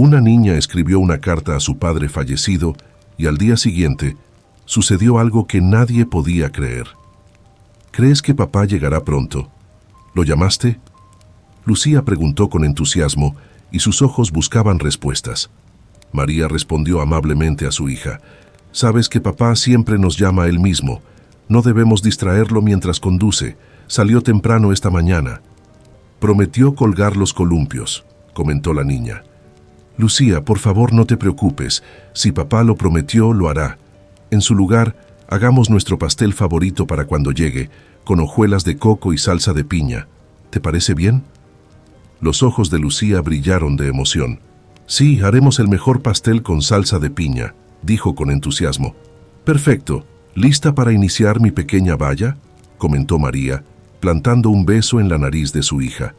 Una niña escribió una carta a su padre fallecido y al día siguiente sucedió algo que nadie podía creer. ¿Crees que papá llegará pronto? ¿Lo llamaste? Lucía preguntó con entusiasmo y sus ojos buscaban respuestas. María respondió amablemente a su hija. Sabes que papá siempre nos llama él mismo. No debemos distraerlo mientras conduce. Salió temprano esta mañana. Prometió colgar los columpios, comentó la niña. Lucía, por favor no te preocupes. Si papá lo prometió, lo hará. En su lugar, hagamos nuestro pastel favorito para cuando llegue, con hojuelas de coco y salsa de piña. ¿Te parece bien? Los ojos de Lucía brillaron de emoción. Sí, haremos el mejor pastel con salsa de piña, dijo con entusiasmo. Perfecto. ¿Lista para iniciar mi pequeña valla?, comentó María, plantando un beso en la nariz de su hija.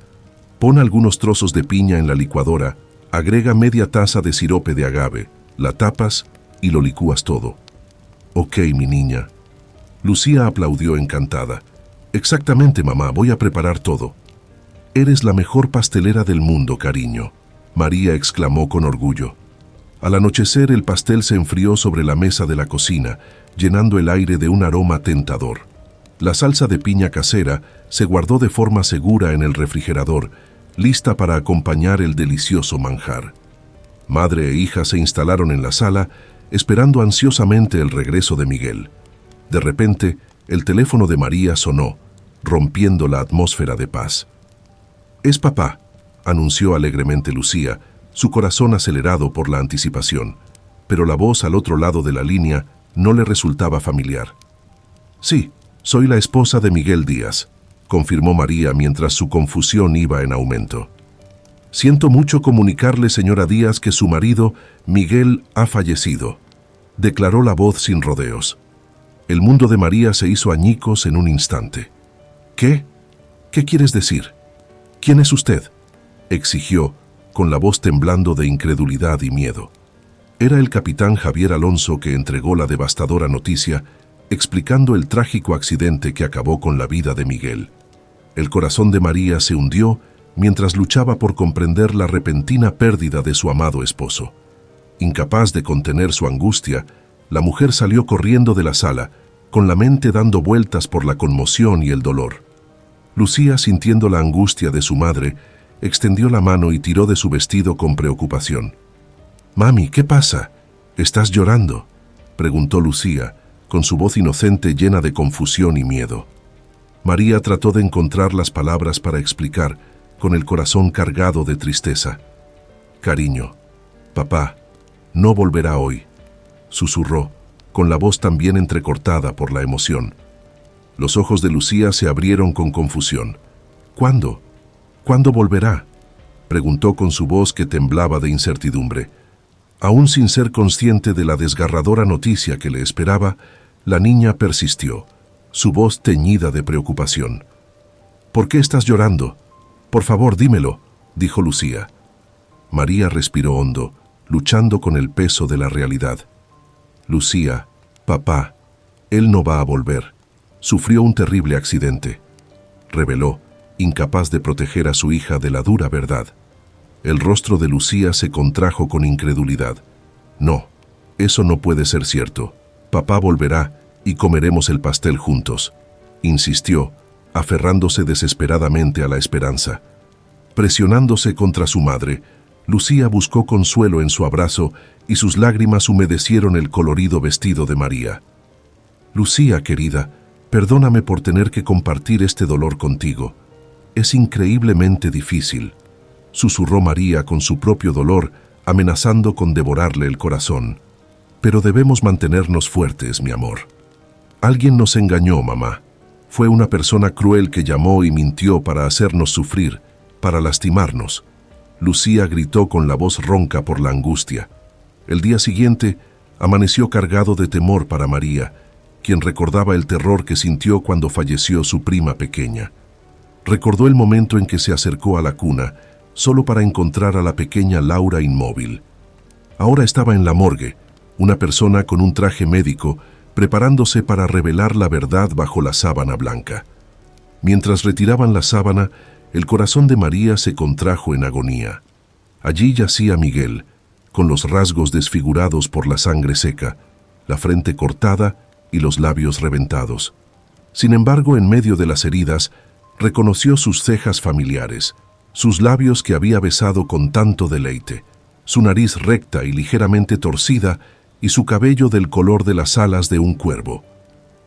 Pon algunos trozos de piña en la licuadora, agrega media taza de sirope de agave, la tapas y lo licúas todo. Ok, mi niña. Lucía aplaudió encantada. Exactamente, mamá, voy a preparar todo. Eres la mejor pastelera del mundo, cariño, María exclamó con orgullo. Al anochecer el pastel se enfrió sobre la mesa de la cocina, llenando el aire de un aroma tentador. La salsa de piña casera se guardó de forma segura en el refrigerador, lista para acompañar el delicioso manjar. Madre e hija se instalaron en la sala, esperando ansiosamente el regreso de Miguel. De repente, el teléfono de María sonó, rompiendo la atmósfera de paz. «Es papá», anunció alegremente Lucía, su corazón acelerado por la anticipación, pero la voz al otro lado de la línea no le resultaba familiar. «Sí, soy la esposa de Miguel Díaz», confirmó María mientras su confusión iba en aumento. «Siento mucho comunicarle, señora Díaz, que su marido, Miguel, ha fallecido», declaró la voz sin rodeos. El mundo de María se hizo añicos en un instante. «¿Qué? ¿Qué quieres decir? ¿Quién es usted?», exigió, con la voz temblando de incredulidad y miedo. Era el capitán Javier Alonso que entregó la devastadora noticia, explicando el trágico accidente que acabó con la vida de Miguel. El corazón de María se hundió mientras luchaba por comprender la repentina pérdida de su amado esposo. Incapaz de contener su angustia, la mujer salió corriendo de la sala, con la mente dando vueltas por la conmoción y el dolor. Lucía, sintiendo la angustia de su madre, extendió la mano y tiró de su vestido con preocupación. «Mami, ¿qué pasa? ¿Estás llorando?», preguntó Lucía, con su voz inocente llena de confusión y miedo. María trató de encontrar las palabras para explicar, con el corazón cargado de tristeza. «Cariño, papá, no volverá hoy», susurró, con la voz también entrecortada por la emoción. Los ojos de Lucía se abrieron con confusión. «¿Cuándo? ¿Cuándo volverá?», preguntó con su voz que temblaba de incertidumbre. Aún sin ser consciente de la desgarradora noticia que le esperaba, la niña persistió, su voz teñida de preocupación. «¿Por qué estás llorando? Por favor, dímelo», dijo Lucía. María respiró hondo, luchando con el peso de la realidad. «Lucía, papá, él no va a volver. Sufrió un terrible accidente», reveló, incapaz de proteger a su hija de la dura verdad. El rostro de Lucía se contrajo con incredulidad. «No, eso no puede ser cierto. Papá volverá y comeremos el pastel juntos», insistió, aferrándose desesperadamente a la esperanza. Presionándose contra su madre, Lucía buscó consuelo en su abrazo y sus lágrimas humedecieron el colorido vestido de María. «Lucía, querida, perdóname por tener que compartir este dolor contigo. Es increíblemente difícil», susurró María con su propio dolor, amenazando con devorarle el corazón. «Pero debemos mantenernos fuertes, mi amor. Alguien nos engañó, mamá. Fue una persona cruel que llamó y mintió para hacernos sufrir, para lastimarnos», Lucía gritó con la voz ronca por la angustia. El día siguiente amaneció cargado de temor para María, quien recordaba el terror que sintió cuando falleció su prima pequeña. Recordó el momento en que se acercó a la cuna, solo para encontrar a la pequeña Laura inmóvil. Ahora estaba en la morgue, una persona con un traje médico, preparándose para revelar la verdad bajo la sábana blanca. Mientras retiraban la sábana, el corazón de María se contrajo en agonía. Allí yacía Miguel, con los rasgos desfigurados por la sangre seca, la frente cortada y los labios reventados. Sin embargo, en medio de las heridas, reconoció sus cejas familiares, sus labios que había besado con tanto deleite, su nariz recta y ligeramente torcida y su cabello del color de las alas de un cuervo.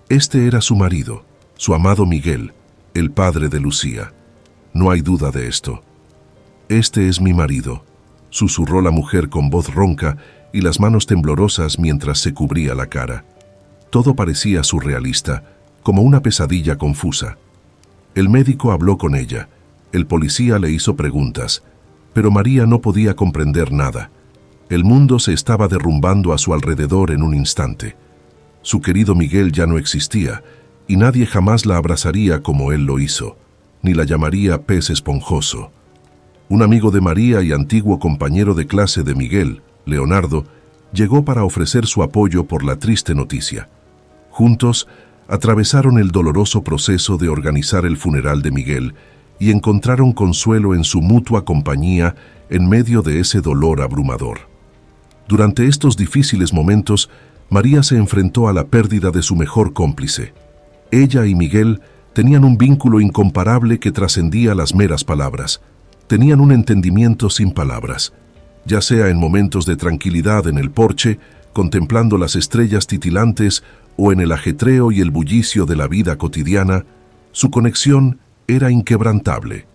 Este era su marido, su amado Miguel, el padre de Lucía. No hay duda de esto. «Este es mi marido», susurró la mujer con voz ronca y las manos temblorosas mientras se cubría la cara. Todo parecía surrealista, como una pesadilla confusa. El médico habló con ella, el policía le hizo preguntas, pero María no podía comprender nada. El mundo se estaba derrumbando a su alrededor en un instante. Su querido Miguel ya no existía, y nadie jamás la abrazaría como él lo hizo, ni la llamaría pez esponjoso. Un amigo de María y antiguo compañero de clase de Miguel, Leonardo, llegó para ofrecer su apoyo por la triste noticia. Juntos, atravesaron el doloroso proceso de organizar el funeral de Miguel y encontraron consuelo en su mutua compañía en medio de ese dolor abrumador. Durante estos difíciles momentos, María se enfrentó a la pérdida de su mejor cómplice. Ella y Miguel tenían un vínculo incomparable que trascendía las meras palabras. Tenían un entendimiento sin palabras, ya sea en momentos de tranquilidad en el porche, contemplando las estrellas titilantes o en el ajetreo y el bullicio de la vida cotidiana, su conexión era inquebrantable.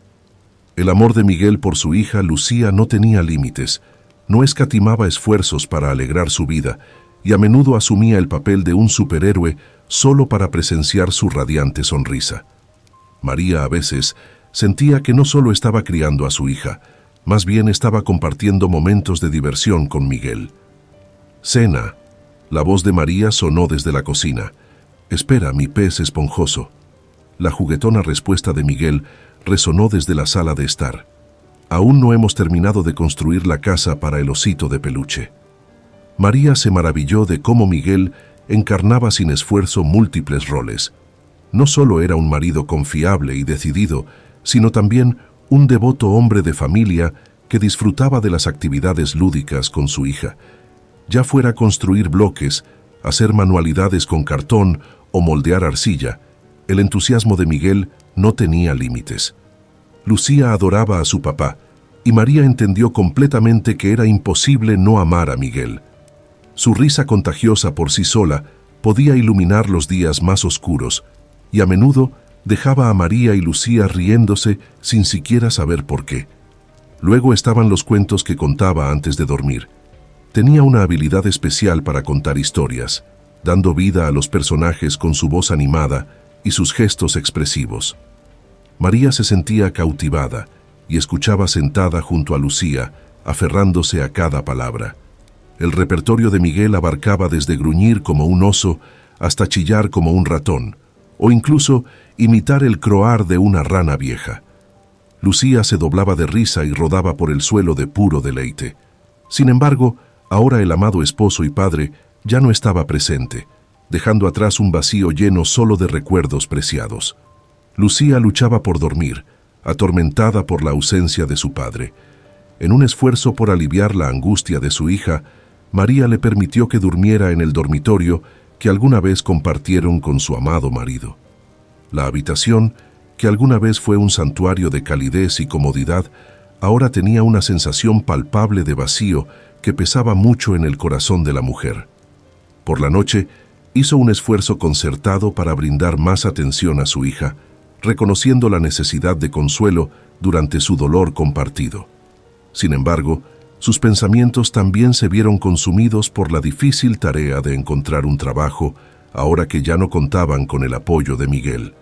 El amor de Miguel por su hija Lucía no tenía límites, no escatimaba esfuerzos para alegrar su vida y a menudo asumía el papel de un superhéroe solo para presenciar su radiante sonrisa. María a veces sentía que no solo estaba criando a su hija, más bien estaba compartiendo momentos de diversión con Miguel. «Cena». La voz de María sonó desde la cocina. «Espera, mi pez esponjoso». La juguetona respuesta de Miguel resonó desde la sala de estar. «Aún no hemos terminado de construir la casa para el osito de peluche». María se maravilló de cómo Miguel encarnaba sin esfuerzo múltiples roles. No solo era un marido confiable y decidido, sino también un devoto hombre de familia que disfrutaba de las actividades lúdicas con su hija, ya fuera construir bloques, hacer manualidades con cartón o moldear arcilla. El entusiasmo de Miguel no tenía límites. Lucía adoraba a su papá, y María entendió completamente que era imposible no amar a Miguel. Su risa contagiosa por sí sola podía iluminar los días más oscuros, y a menudo dejaba a María y Lucía riéndose sin siquiera saber por qué. Luego estaban los cuentos que contaba antes de dormir. Tenía una habilidad especial para contar historias, dando vida a los personajes con su voz animada y sus gestos expresivos. María se sentía cautivada y escuchaba sentada junto a Lucía, aferrándose a cada palabra. El repertorio de Miguel abarcaba desde gruñir como un oso hasta chillar como un ratón, o incluso imitar el croar de una rana vieja. Lucía se doblaba de risa y rodaba por el suelo de puro deleite. Sin embargo, ahora el amado esposo y padre ya no estaba presente, dejando atrás un vacío lleno solo de recuerdos preciados. Lucía luchaba por dormir, atormentada por la ausencia de su padre. En un esfuerzo por aliviar la angustia de su hija, María le permitió que durmiera en el dormitorio que alguna vez compartieron con su amado marido. La habitación, que alguna vez fue un santuario de calidez y comodidad, ahora tenía una sensación palpable de vacío que pesaba mucho en el corazón de la mujer. Por la noche, hizo un esfuerzo concertado para brindar más atención a su hija, reconociendo la necesidad de consuelo durante su dolor compartido. Sin embargo, sus pensamientos también se vieron consumidos por la difícil tarea de encontrar un trabajo, ahora que ya no contaban con el apoyo de Miguel.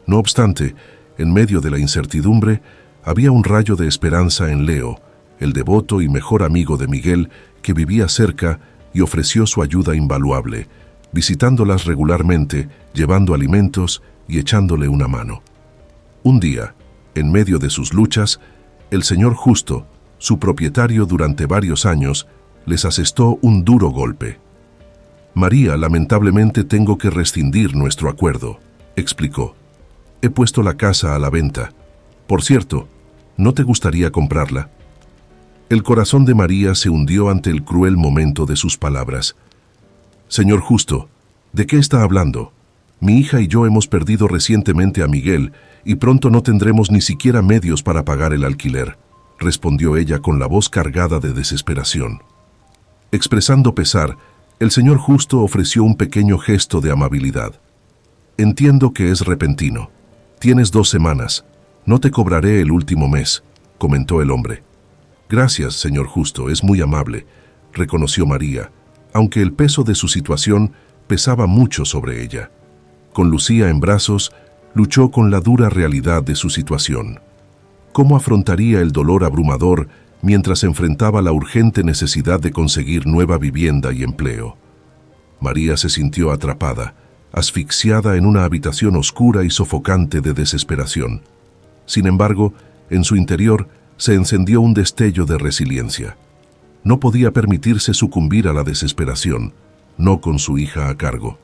No obstante, en medio de la incertidumbre, había un rayo de esperanza en Leo, el devoto y mejor amigo de Miguel, que vivía cerca y ofreció su ayuda invaluable, visitándolas regularmente, llevando alimentos y echándole una mano. Un día, en medio de sus luchas, el señor Justo, su propietario durante varios años, les asestó un duro golpe. «María, lamentablemente tengo que rescindir nuestro acuerdo», explicó. «He puesto la casa a la venta. Por cierto, ¿no te gustaría comprarla?». El corazón de María se hundió ante el cruel momento de sus palabras. Señor Justo, ¿de qué está hablando? Mi hija y yo hemos perdido recientemente a Miguel y pronto no tendremos ni siquiera medios para pagar el alquiler, respondió ella con la voz cargada de desesperación. Expresando pesar, el señor Justo ofreció un pequeño gesto de amabilidad. Entiendo que es repentino. Tienes 2 semanas. No te cobraré el último mes, comentó el hombre. Gracias, señor Justo, es muy amable, reconoció María, aunque el peso de su situación pesaba mucho sobre ella. Con Lucía en brazos, luchó con la dura realidad de su situación. ¿Cómo afrontaría el dolor abrumador mientras enfrentaba la urgente necesidad de conseguir nueva vivienda y empleo? María se sintió atrapada, asfixiada en una habitación oscura y sofocante de desesperación. Sin embargo, en su interior se encendió un destello de resiliencia. No podía permitirse sucumbir a la desesperación, no con su hija a cargo.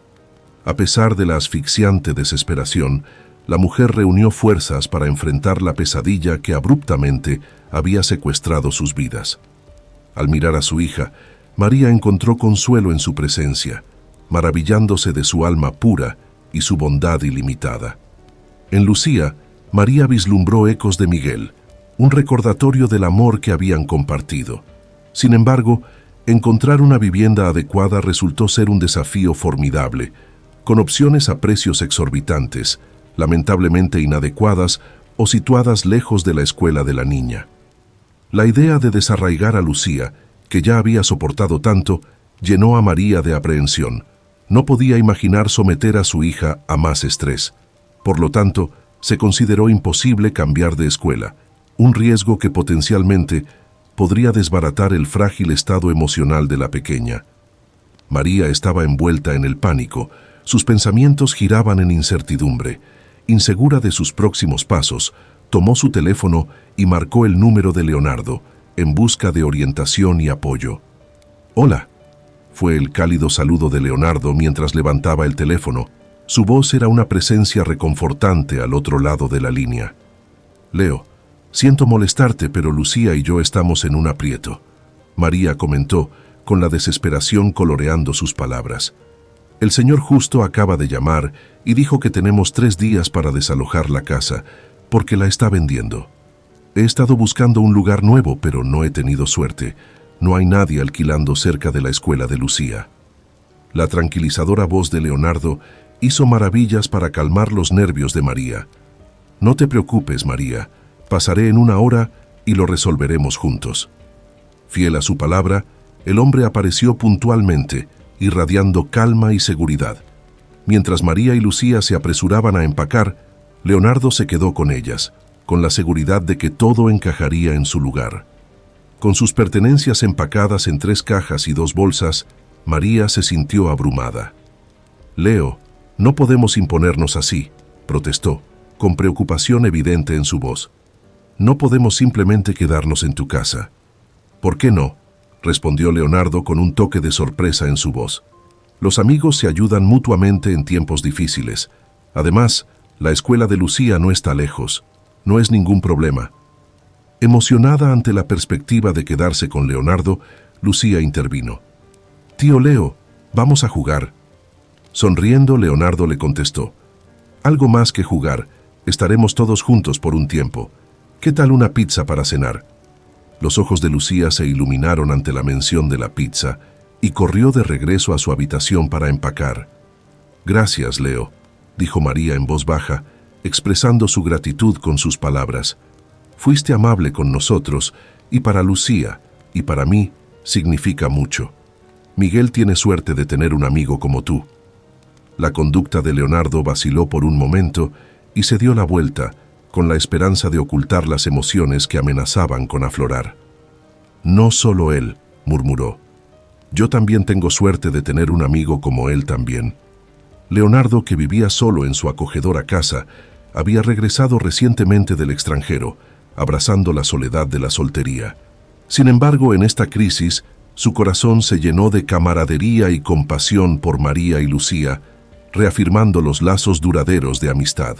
A pesar de la asfixiante desesperación, la mujer reunió fuerzas para enfrentar la pesadilla que abruptamente había secuestrado sus vidas. Al mirar a su hija, María encontró consuelo en su presencia, maravillándose de su alma pura y su bondad ilimitada. En Lucía, María vislumbró ecos de Miguel, un recordatorio del amor que habían compartido. Sin embargo, encontrar una vivienda adecuada resultó ser un desafío formidable, con opciones a precios exorbitantes, lamentablemente inadecuadas o situadas lejos de la escuela de la niña. La idea de desarraigar a Lucía, que ya había soportado tanto, llenó a María de aprehensión. No podía imaginar someter a su hija a más estrés. Por lo tanto, se consideró imposible cambiar de escuela, un riesgo que potencialmente podría desbaratar el frágil estado emocional de la pequeña. María estaba envuelta en el pánico, sus pensamientos giraban en incertidumbre. Insegura de sus próximos pasos, tomó su teléfono y marcó el número de Leonardo, en busca de orientación y apoyo. «Hola», fue el cálido saludo de Leonardo mientras levantaba el teléfono. Su voz era una presencia reconfortante al otro lado de la línea. «Leo, siento molestarte, pero Lucía y yo estamos en un aprieto», María comentó, con la desesperación coloreando sus palabras. «El señor Justo acaba de llamar y dijo que tenemos 3 días para desalojar la casa, porque la está vendiendo. He estado buscando un lugar nuevo, pero no he tenido suerte. No hay nadie alquilando cerca de la escuela de Lucía». La tranquilizadora voz de Leonardo hizo maravillas para calmar los nervios de María. «No te preocupes, María. Pasaré en 1 hora y lo resolveremos juntos». Fiel a su palabra, el hombre apareció puntualmente, irradiando calma y seguridad. Mientras María y Lucía se apresuraban a empacar, Leonardo se quedó con ellas, con la seguridad de que todo encajaría en su lugar. Con sus pertenencias empacadas en 3 cajas y 2 bolsas, María se sintió abrumada. «Leo, no podemos imponernos así», protestó, con preocupación evidente en su voz. «No podemos simplemente quedarnos en tu casa». «¿Por qué no?», respondió Leonardo con un toque de sorpresa en su voz. «Los amigos se ayudan mutuamente en tiempos difíciles. Además, la escuela de Lucía no está lejos. No es ningún problema». Emocionada ante la perspectiva de quedarse con Leonardo, Lucía intervino. «Tío Leo, vamos a jugar». Sonriendo, Leonardo le contestó. «Algo más que jugar. Estaremos todos juntos por un tiempo. ¿Qué tal una pizza para cenar?». Los ojos de Lucía se iluminaron ante la mención de la pizza y corrió de regreso a su habitación para empacar. «Gracias, Leo», dijo María en voz baja, expresando su gratitud con sus palabras. «Fuiste amable con nosotros y para Lucía y para mí significa mucho. Miguel tiene suerte de tener un amigo como tú». La conducta de Leonardo vaciló por un momento y se dio la vuelta, con la esperanza de ocultar las emociones que amenazaban con aflorar. «No solo él», murmuró. «Yo también tengo suerte de tener un amigo como él también». Leonardo, que vivía solo en su acogedora casa, había regresado recientemente del extranjero, abrazando la soledad de la soltería. Sin embargo, en esta crisis, su corazón se llenó de camaradería y compasión por María y Lucía, reafirmando los lazos duraderos de amistad.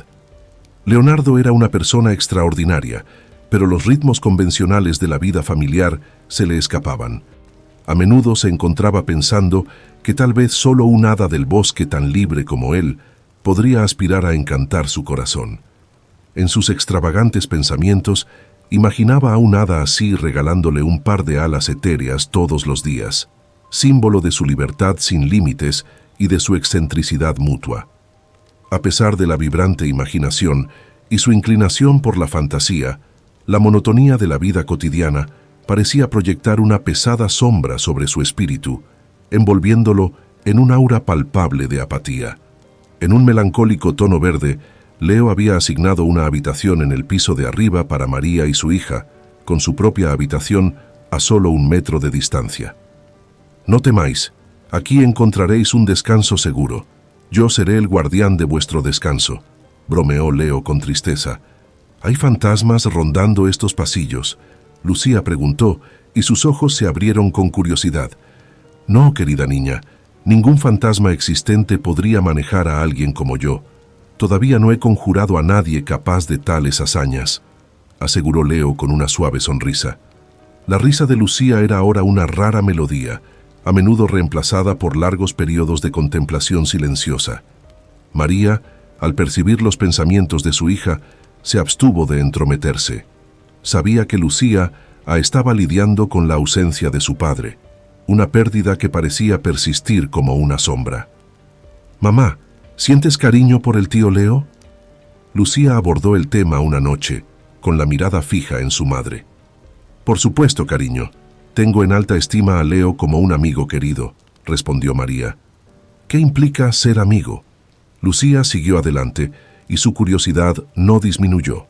Leonardo era una persona extraordinaria, pero los ritmos convencionales de la vida familiar se le escapaban. A menudo se encontraba pensando que tal vez solo un hada del bosque tan libre como él podría aspirar a encantar su corazón. En sus extravagantes pensamientos, imaginaba a un hada así regalándole un par de alas etéreas todos los días, símbolo de su libertad sin límites y de su excentricidad mutua. A pesar de la vibrante imaginación y su inclinación por la fantasía, la monotonía de la vida cotidiana parecía proyectar una pesada sombra sobre su espíritu, envolviéndolo en un aura palpable de apatía. En un melancólico tono verde, Leo había asignado una habitación en el piso de arriba para María y su hija, con su propia habitación a solo 1 metro de distancia. «No temáis, aquí encontraréis un descanso seguro. Yo seré el guardián de vuestro descanso», bromeó Leo con tristeza. «¿Hay fantasmas rondando estos pasillos?», Lucía preguntó, y sus ojos se abrieron con curiosidad. «No, querida niña, ningún fantasma existente podría manejar a alguien como yo. Todavía no he conjurado a nadie capaz de tales hazañas», aseguró Leo con una suave sonrisa. La risa de Lucía era ahora una rara melodía, a menudo reemplazada por largos periodos de contemplación silenciosa. María, al percibir los pensamientos de su hija, se abstuvo de entrometerse. Sabía que Lucía estaba lidiando con la ausencia de su padre, una pérdida que parecía persistir como una sombra. «Mamá, ¿sientes cariño por el tío Leo?», Lucía abordó el tema una noche, con la mirada fija en su madre. «Por supuesto, cariño. Tengo en alta estima a Leo como un amigo querido», respondió María. «¿Qué implica ser amigo?». Lucía siguió adelante, y su curiosidad no disminuyó.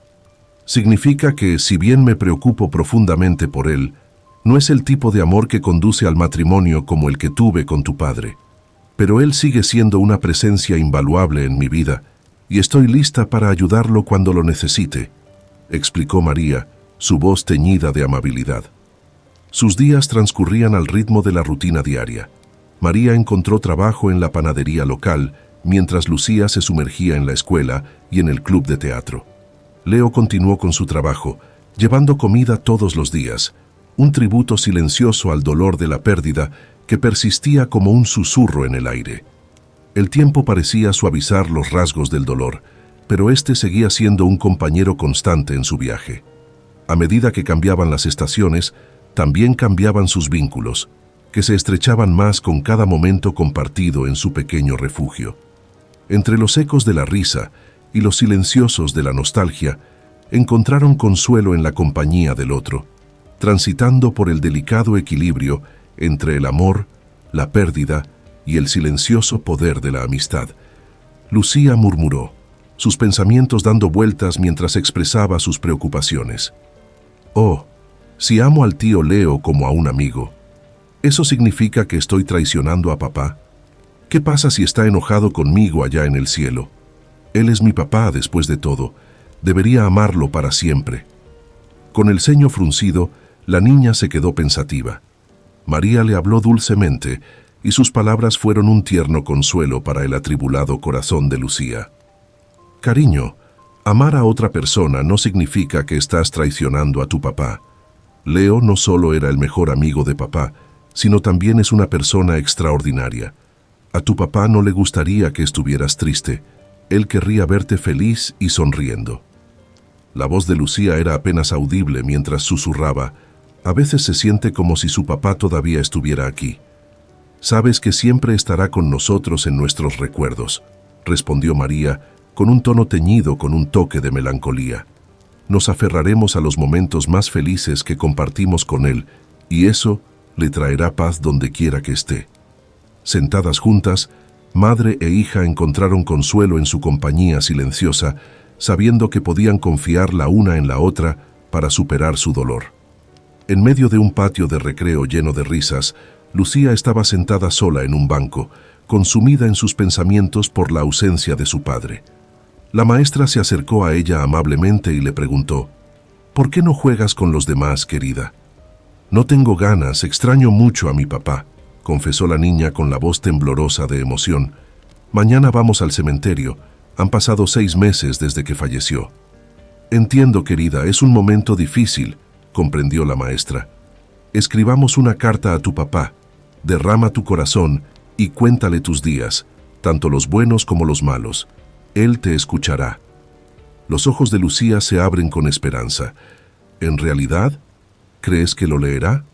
«Significa que, si bien me preocupo profundamente por él, no es el tipo de amor que conduce al matrimonio como el que tuve con tu padre. Pero él sigue siendo una presencia invaluable en mi vida, y estoy lista para ayudarlo cuando lo necesite», explicó María, su voz teñida de amabilidad. Sus días transcurrían al ritmo de la rutina diaria. María encontró trabajo en la panadería local, mientras Lucía se sumergía en la escuela y en el club de teatro. Leo continuó con su trabajo, llevando comida todos los días, un tributo silencioso al dolor de la pérdida que persistía como un susurro en el aire. El tiempo parecía suavizar los rasgos del dolor, pero este seguía siendo un compañero constante en su viaje. A medida que cambiaban las estaciones, también cambiaban sus vínculos, que se estrechaban más con cada momento compartido en su pequeño refugio. Entre los ecos de la risa y los silenciosos de la nostalgia, encontraron consuelo en la compañía del otro, transitando por el delicado equilibrio entre el amor, la pérdida y el silencioso poder de la amistad. Lucía murmuró, sus pensamientos dando vueltas mientras expresaba sus preocupaciones. «Oh, si amo al tío Leo como a un amigo, ¿eso significa que estoy traicionando a papá? ¿Qué pasa si está enojado conmigo allá en el cielo? Él es mi papá después de todo. Debería amarlo para siempre». Con el ceño fruncido, la niña se quedó pensativa. María le habló dulcemente, y sus palabras fueron un tierno consuelo para el atribulado corazón de Lucía. «Cariño, amar a otra persona no significa que estás traicionando a tu papá. Leo no solo era el mejor amigo de papá, sino también es una persona extraordinaria. A tu papá no le gustaría que estuvieras triste. Él querría verte feliz y sonriendo». La voz de Lucía era apenas audible mientras susurraba, «A veces se siente como si su papá todavía estuviera aquí». «Sabes que siempre estará con nosotros en nuestros recuerdos», respondió María, con un tono teñido con un toque de melancolía. «Nos aferraremos a los momentos más felices que compartimos con él, y eso le traerá paz donde quiera que esté». Sentadas juntas, madre e hija encontraron consuelo en su compañía silenciosa, sabiendo que podían confiar la una en la otra para superar su dolor. En medio de un patio de recreo lleno de risas, Lucía estaba sentada sola en un banco, consumida en sus pensamientos por la ausencia de su padre. La maestra se acercó a ella amablemente y le preguntó, «¿Por qué no juegas con los demás, querida?». «No tengo ganas, extraño mucho a mi papá», confesó la niña con la voz temblorosa de emoción. «Mañana vamos al cementerio. Han pasado 6 meses desde que falleció». Entiendo, querida, es un momento difícil, comprendió la maestra. Escribamos una carta a tu papá, derrama tu corazón y cuéntale tus días, tanto los buenos como los malos. Él te escuchará. Los ojos de Lucía se abren con esperanza. ¿En realidad? ¿Crees que lo leerá?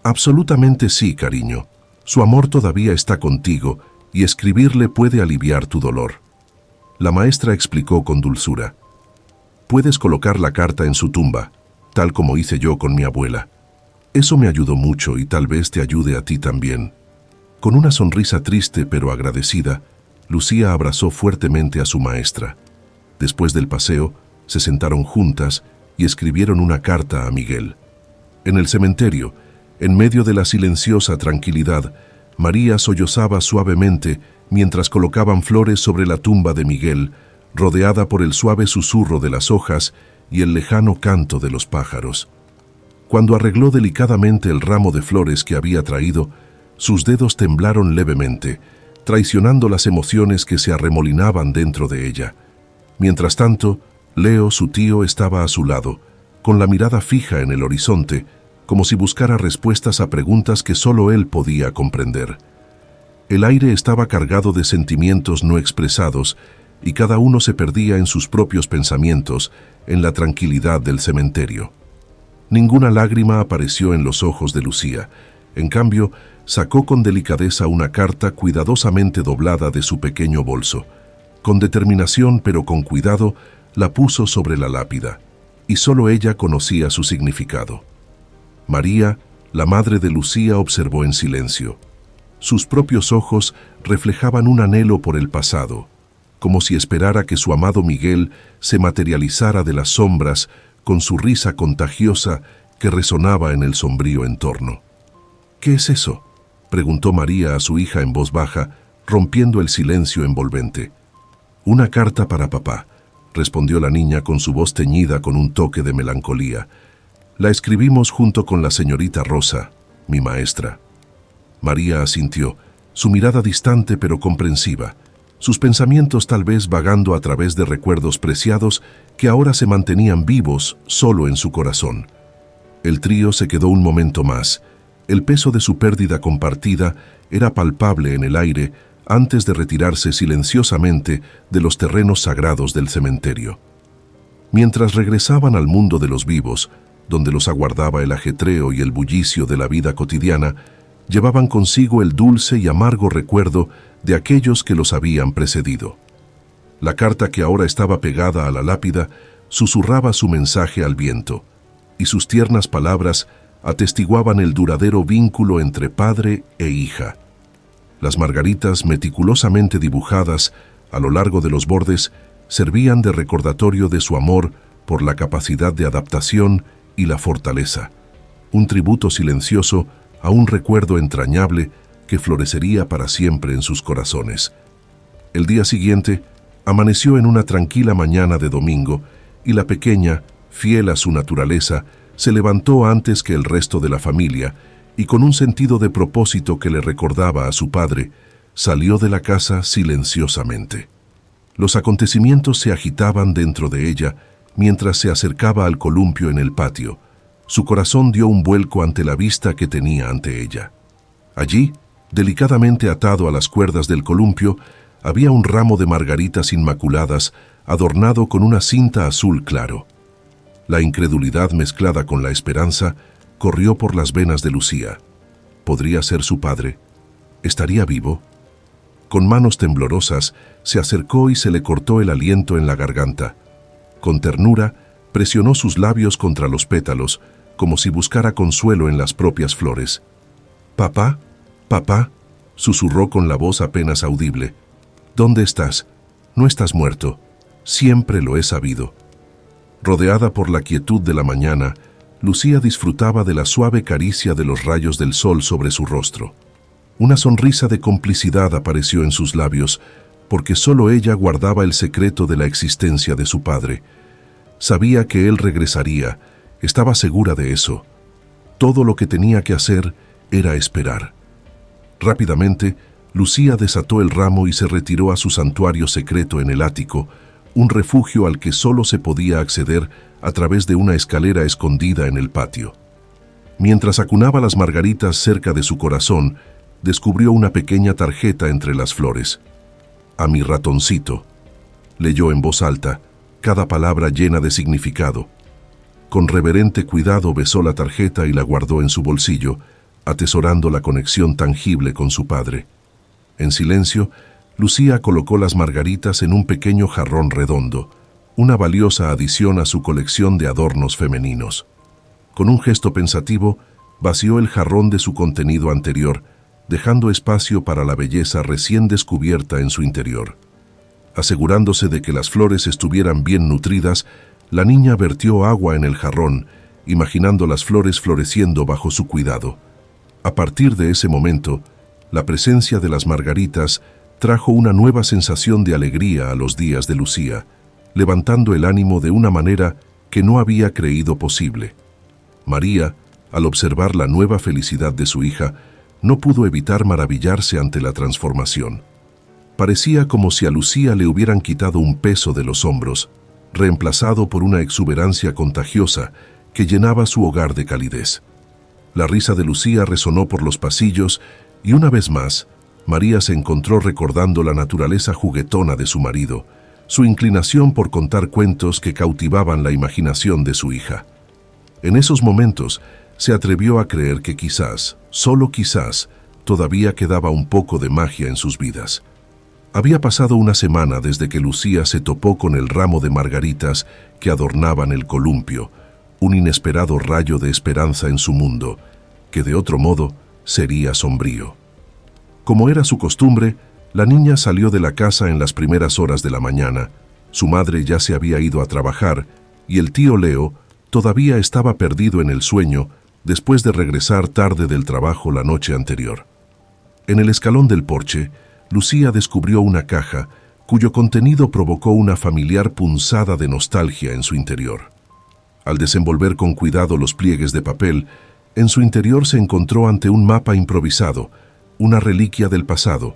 Absolutamente sí, cariño. Su amor todavía está contigo y escribirle puede aliviar tu dolor. La maestra explicó con dulzura. Puedes colocar la carta en su tumba, tal como hice yo con mi abuela. Eso me ayudó mucho y tal vez te ayude a ti también. Con una sonrisa triste pero agradecida, Lucía abrazó fuertemente a su maestra. Después del paseo, se sentaron juntas y escribieron una carta a Miguel. En el cementerio, en medio de la silenciosa tranquilidad, María sollozaba suavemente mientras colocaban flores sobre la tumba de Miguel, rodeada por el suave susurro de las hojas y el lejano canto de los pájaros. Cuando arregló delicadamente el ramo de flores que había traído, sus dedos temblaron levemente, traicionando las emociones que se arremolinaban dentro de ella. Mientras tanto, Leo, su tío, estaba a su lado, con la mirada fija en el horizonte, como si buscara respuestas a preguntas que solo él podía comprender. El aire estaba cargado de sentimientos no expresados, y cada uno se perdía en sus propios pensamientos, en la tranquilidad del cementerio. Ninguna lágrima apareció en los ojos de Lucía. En cambio, sacó con delicadeza una carta cuidadosamente doblada de su pequeño bolso. Con determinación pero con cuidado, la puso sobre la lápida, y solo ella conocía su significado. María, la madre de Lucía, observó en silencio. Sus propios ojos reflejaban un anhelo por el pasado, como si esperara que su amado Miguel se materializara de las sombras con su risa contagiosa que resonaba en el sombrío entorno. ¿Qué es eso?, preguntó María a su hija en voz baja, rompiendo el silencio envolvente. Una carta para papá, respondió la niña con su voz teñida con un toque de melancolía. La escribimos junto con la señorita Rosa, mi maestra. María asintió, su mirada distante pero comprensiva, sus pensamientos tal vez vagando a través de recuerdos preciados que ahora se mantenían vivos solo en su corazón. El trío se quedó un momento más. El peso de su pérdida compartida era palpable en el aire antes de retirarse silenciosamente de los terrenos sagrados del cementerio. Mientras regresaban al mundo de los vivos, donde los aguardaba el ajetreo y el bullicio de la vida cotidiana, llevaban consigo el dulce y amargo recuerdo de aquellos que los habían precedido. La carta que ahora estaba pegada a la lápida susurraba su mensaje al viento, y sus tiernas palabras atestiguaban el duradero vínculo entre padre e hija. Las margaritas meticulosamente dibujadas a lo largo de los bordes servían de recordatorio de su amor por la capacidad de adaptación y la fortaleza, un tributo silencioso a un recuerdo entrañable que florecería para siempre en sus corazones. El día siguiente amaneció en una tranquila mañana de domingo y la pequeña, fiel a su naturaleza, se levantó antes que el resto de la familia y con un sentido de propósito que le recordaba a su padre, salió de la casa silenciosamente. Los acontecimientos se agitaban dentro de ella mientras se acercaba al columpio en el patio. Su corazón dio un vuelco ante la vista que tenía ante ella. Allí, delicadamente atado a las cuerdas del columpio, había un ramo de margaritas inmaculadas adornado con una cinta azul claro. La incredulidad mezclada con la esperanza corrió por las venas de Lucía. ¿Podría ser su padre? ¿Estaría vivo? Con manos temblorosas, se acercó y se le cortó el aliento en la garganta. Con ternura, presionó sus labios contra los pétalos, como si buscara consuelo en las propias flores. «Papá, papá», susurró con la voz apenas audible. «¿Dónde estás? No estás muerto. Siempre lo he sabido». Rodeada por la quietud de la mañana, Lucía disfrutaba de la suave caricia de los rayos del sol sobre su rostro. Una sonrisa de complicidad apareció en sus labios, porque solo ella guardaba el secreto de la existencia de su padre. Sabía que él regresaría, estaba segura de eso. Todo lo que tenía que hacer era esperar. Rápidamente, Lucía desató el ramo y se retiró a su santuario secreto en el ático, un refugio al que solo se podía acceder a través de una escalera escondida en el patio. Mientras acunaba las margaritas cerca de su corazón, descubrió una pequeña tarjeta entre las flores. «A mi ratoncito», leyó en voz alta, cada palabra llena de significado. Con reverente cuidado besó la tarjeta y la guardó en su bolsillo, atesorando la conexión tangible con su padre. En silencio, Lucía colocó las margaritas en un pequeño jarrón redondo, una valiosa adición a su colección de adornos femeninos. Con un gesto pensativo, vació el jarrón de su contenido anterior, dejando espacio para la belleza recién descubierta en su interior. Asegurándose de que las flores estuvieran bien nutridas, la niña vertió agua en el jarrón, imaginando las flores floreciendo bajo su cuidado. A partir de ese momento, la presencia de las margaritas trajo una nueva sensación de alegría a los días de Lucía, levantando el ánimo de una manera que no había creído posible. María, al observar la nueva felicidad de su hija, no pudo evitar maravillarse ante la transformación. Parecía como si a Lucía le hubieran quitado un peso de los hombros, reemplazado por una exuberancia contagiosa que llenaba su hogar de calidez. La risa de Lucía resonó por los pasillos y una vez más, María se encontró recordando la naturaleza juguetona de su marido, su inclinación por contar cuentos que cautivaban la imaginación de su hija. En esos momentos, se atrevió a creer que quizás, solo quizás, todavía quedaba un poco de magia en sus vidas. Había pasado una semana desde que Lucía se topó con el ramo de margaritas que adornaban el columpio, un inesperado rayo de esperanza en su mundo, que de otro modo sería sombrío. Como era su costumbre, la niña salió de la casa en las primeras horas de la mañana. Su madre ya se había ido a trabajar y el tío Leo todavía estaba perdido en el sueño después de regresar tarde del trabajo la noche anterior. En el escalón del porche, Lucía descubrió una caja cuyo contenido provocó una familiar punzada de nostalgia en su interior. Al desenvolver con cuidado los pliegues de papel, en su interior se encontró ante un mapa improvisado, una reliquia del pasado,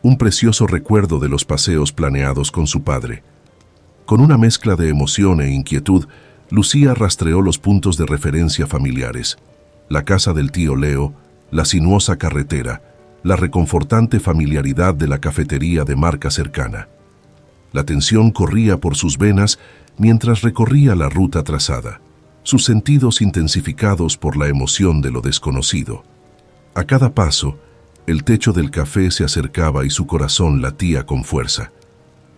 un precioso recuerdo de los paseos planeados con su padre. Con una mezcla de emoción e inquietud, Lucía rastreó los puntos de referencia familiares: la casa del tío Leo, la sinuosa carretera, la reconfortante familiaridad de la cafetería de marca cercana. La tensión corría por sus venas mientras recorría la ruta trazada, sus sentidos intensificados por la emoción de lo desconocido. A cada paso, el techo del café se acercaba y su corazón latía con fuerza.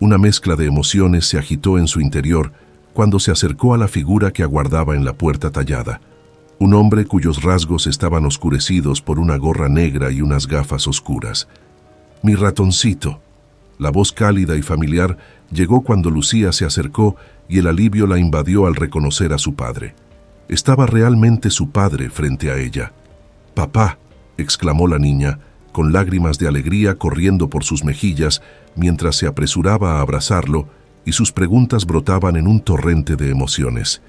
Una mezcla de emociones se agitó en su interior cuando se acercó a la figura que aguardaba en la puerta tallada, un hombre cuyos rasgos estaban oscurecidos por una gorra negra y unas gafas oscuras. «Mi ratoncito». La voz cálida y familiar llegó cuando Lucía se acercó y el alivio la invadió al reconocer a su padre. Estaba realmente su padre frente a ella. «Papá», exclamó la niña, con lágrimas de alegría corriendo por sus mejillas mientras se apresuraba a abrazarlo y sus preguntas brotaban en un torrente de emociones.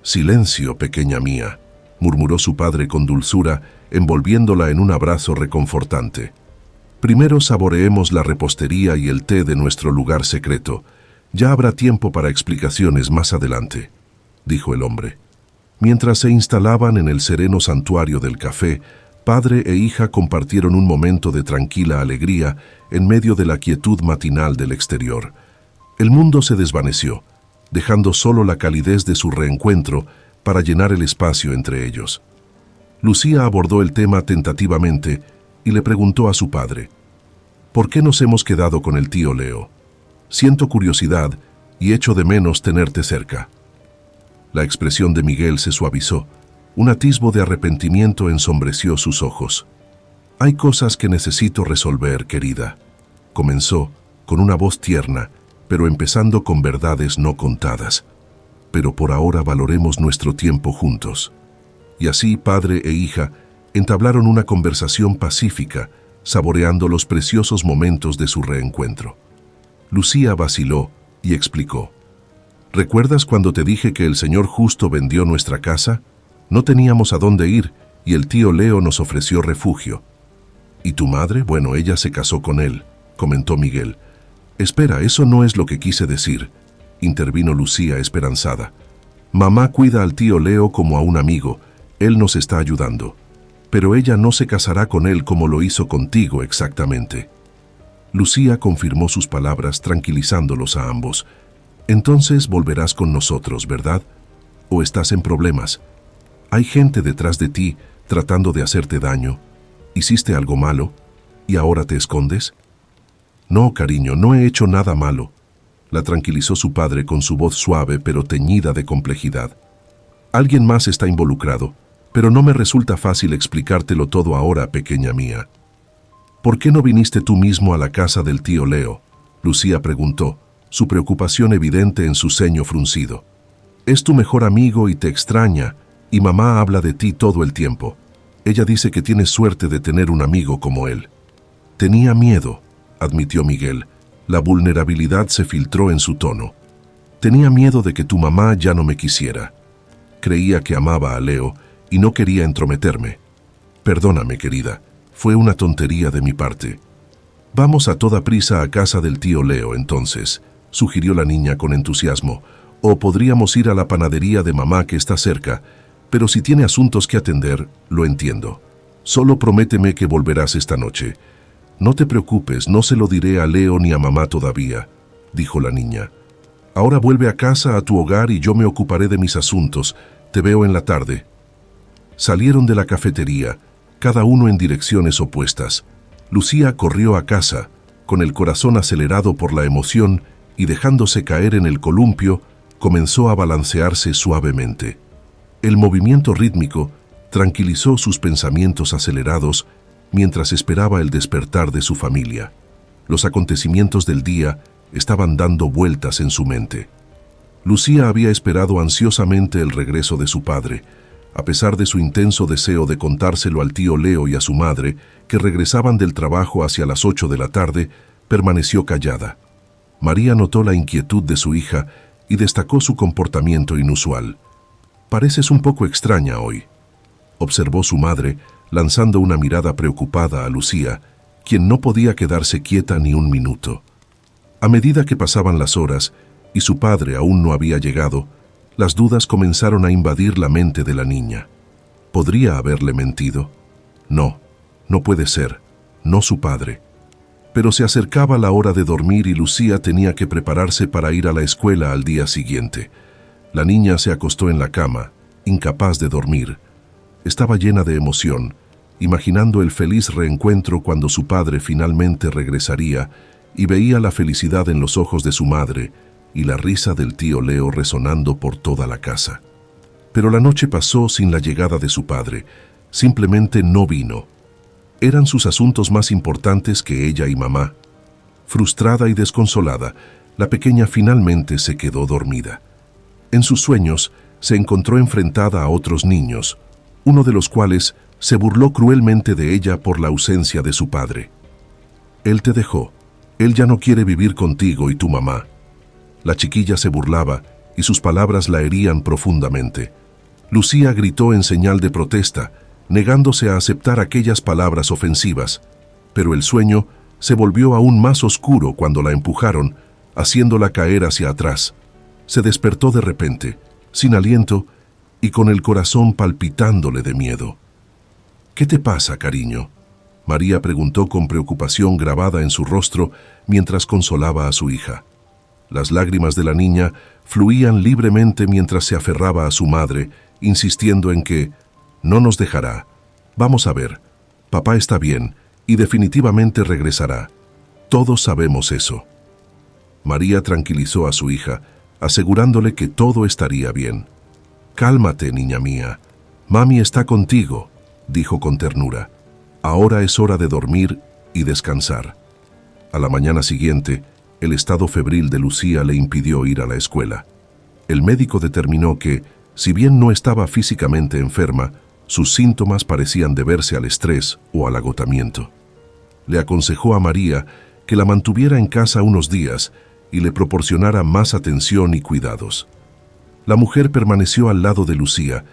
«Silencio, pequeña mía», murmuró su padre con dulzura, envolviéndola en un abrazo reconfortante. «Primero saboreemos la repostería y el té de nuestro lugar secreto. Ya habrá tiempo para explicaciones más adelante», dijo el hombre. Mientras se instalaban en el sereno santuario del café, padre e hija compartieron un momento de tranquila alegría en medio de la quietud matinal del exterior. El mundo se desvaneció, dejando solo la calidez de su reencuentro para llenar el espacio entre ellos. Lucía abordó el tema tentativamente y le preguntó a su padre: «¿Por qué nos hemos quedado con el tío Leo? Siento curiosidad y echo de menos tenerte cerca». La expresión de Miguel se suavizó. Un atisbo de arrepentimiento ensombreció sus ojos. «Hay cosas que necesito resolver, querida», comenzó, con una voz tierna, pero empezando con verdades no contadas. «Pero por ahora valoremos nuestro tiempo juntos». Y así padre e hija entablaron una conversación pacífica, saboreando los preciosos momentos de su reencuentro. Lucía vaciló y explicó: «¿Recuerdas cuando te dije que el señor justo vendió nuestra casa? No teníamos a dónde ir y el tío Leo nos ofreció refugio». «¿Y tu madre? Bueno, ella se casó con él», comentó Miguel. «Espera, eso no es lo que quise decir», intervino Lucía esperanzada. Mamá cuida al tío Leo como a un amigo, él nos está ayudando. Pero ella no se casará con él como lo hizo contigo exactamente. Lucía confirmó sus palabras tranquilizándolos a ambos. Entonces volverás con nosotros, ¿verdad? ¿O estás en problemas? Hay gente detrás de ti tratando de hacerte daño. ¿Hiciste algo malo y ahora te escondes? No, cariño, no he hecho nada malo. La tranquilizó su padre con su voz suave pero teñida de complejidad. Alguien más está involucrado, pero no me resulta fácil explicártelo todo ahora, pequeña mía. ¿Por qué no viniste tú mismo a la casa del tío Leo? Lucía preguntó, su preocupación evidente en su ceño fruncido. Es tu mejor amigo y te extraña, y mamá habla de ti todo el tiempo. Ella dice que tienes suerte de tener un amigo como él. Tenía miedo, admitió Miguel. La vulnerabilidad se filtró en su tono. Tenía miedo de que tu mamá ya no me quisiera. Creía que amaba a Leo y no quería entrometerme. Perdóname, querida, fue una tontería de mi parte. Vamos a toda prisa a casa del tío Leo, entonces, sugirió la niña con entusiasmo, o podríamos ir a la panadería de mamá que está cerca, pero si tiene asuntos que atender, lo entiendo. Solo prométeme que volverás esta noche. No te preocupes, no se lo diré a Leo ni a mamá todavía, dijo la niña. Ahora vuelve a casa, a tu hogar, y yo me ocuparé de mis asuntos. Te veo en la tarde. Salieron de la cafetería, cada uno en direcciones opuestas. Lucía corrió a casa, con el corazón acelerado por la emoción, y dejándose caer en el columpio, comenzó a balancearse suavemente. El movimiento rítmico tranquilizó sus pensamientos acelerados mientras esperaba el despertar de su familia. Los acontecimientos del día estaban dando vueltas en su mente. Lucía había esperado ansiosamente el regreso de su padre, a pesar de su intenso deseo de contárselo al tío Leo y a su madre, que regresaban del trabajo hacia las 8 de la tarde, permaneció callada. María notó la inquietud de su hija y destacó su comportamiento inusual. «Pareces un poco extraña hoy», observó su madre, lanzando una mirada preocupada a Lucía, quien no podía quedarse quieta ni un minuto. A medida que pasaban las horas y su padre aún no había llegado, las dudas comenzaron a invadir la mente de la niña. ¿Podría haberle mentido? No, no puede ser, no su padre. Pero se acercaba la hora de dormir y Lucía tenía que prepararse para ir a la escuela al día siguiente. La niña se acostó en la cama, incapaz de dormir. Estaba llena de emoción, imaginando el feliz reencuentro cuando su padre finalmente regresaría, y veía la felicidad en los ojos de su madre y la risa del tío Leo resonando por toda la casa. Pero la noche pasó sin la llegada de su padre. Simplemente no vino. Eran sus asuntos más importantes que ella y mamá. Frustrada y desconsolada, la pequeña finalmente se quedó dormida. En sus sueños se encontró enfrentada a otros niños, uno de los cuales se burló cruelmente de ella por la ausencia de su padre. Él te dejó. Él ya no quiere vivir contigo y tu mamá. La chiquilla se burlaba y sus palabras la herían profundamente. Lucía gritó en señal de protesta, negándose a aceptar aquellas palabras ofensivas, pero el sueño se volvió aún más oscuro cuando la empujaron, haciéndola caer hacia atrás. Se despertó de repente, sin aliento y con el corazón palpitándole de miedo. «¿Qué te pasa, cariño?», María preguntó con preocupación grabada en su rostro mientras consolaba a su hija. Las lágrimas de la niña fluían libremente mientras se aferraba a su madre, insistiendo en que «no nos dejará. Vamos a ver. Papá está bien y definitivamente regresará. Todos sabemos eso». María tranquilizó a su hija, asegurándole que todo estaría bien. «Cálmate, niña mía. Mami está contigo», dijo con ternura. «Ahora es hora de dormir y descansar». A la mañana siguiente, el estado febril de Lucía le impidió ir a la escuela. El médico determinó que, si bien no estaba físicamente enferma, sus síntomas parecían deberse al estrés o al agotamiento. Le aconsejó a María que la mantuviera en casa unos días y le proporcionara más atención y cuidados. La mujer permaneció al lado de Lucía,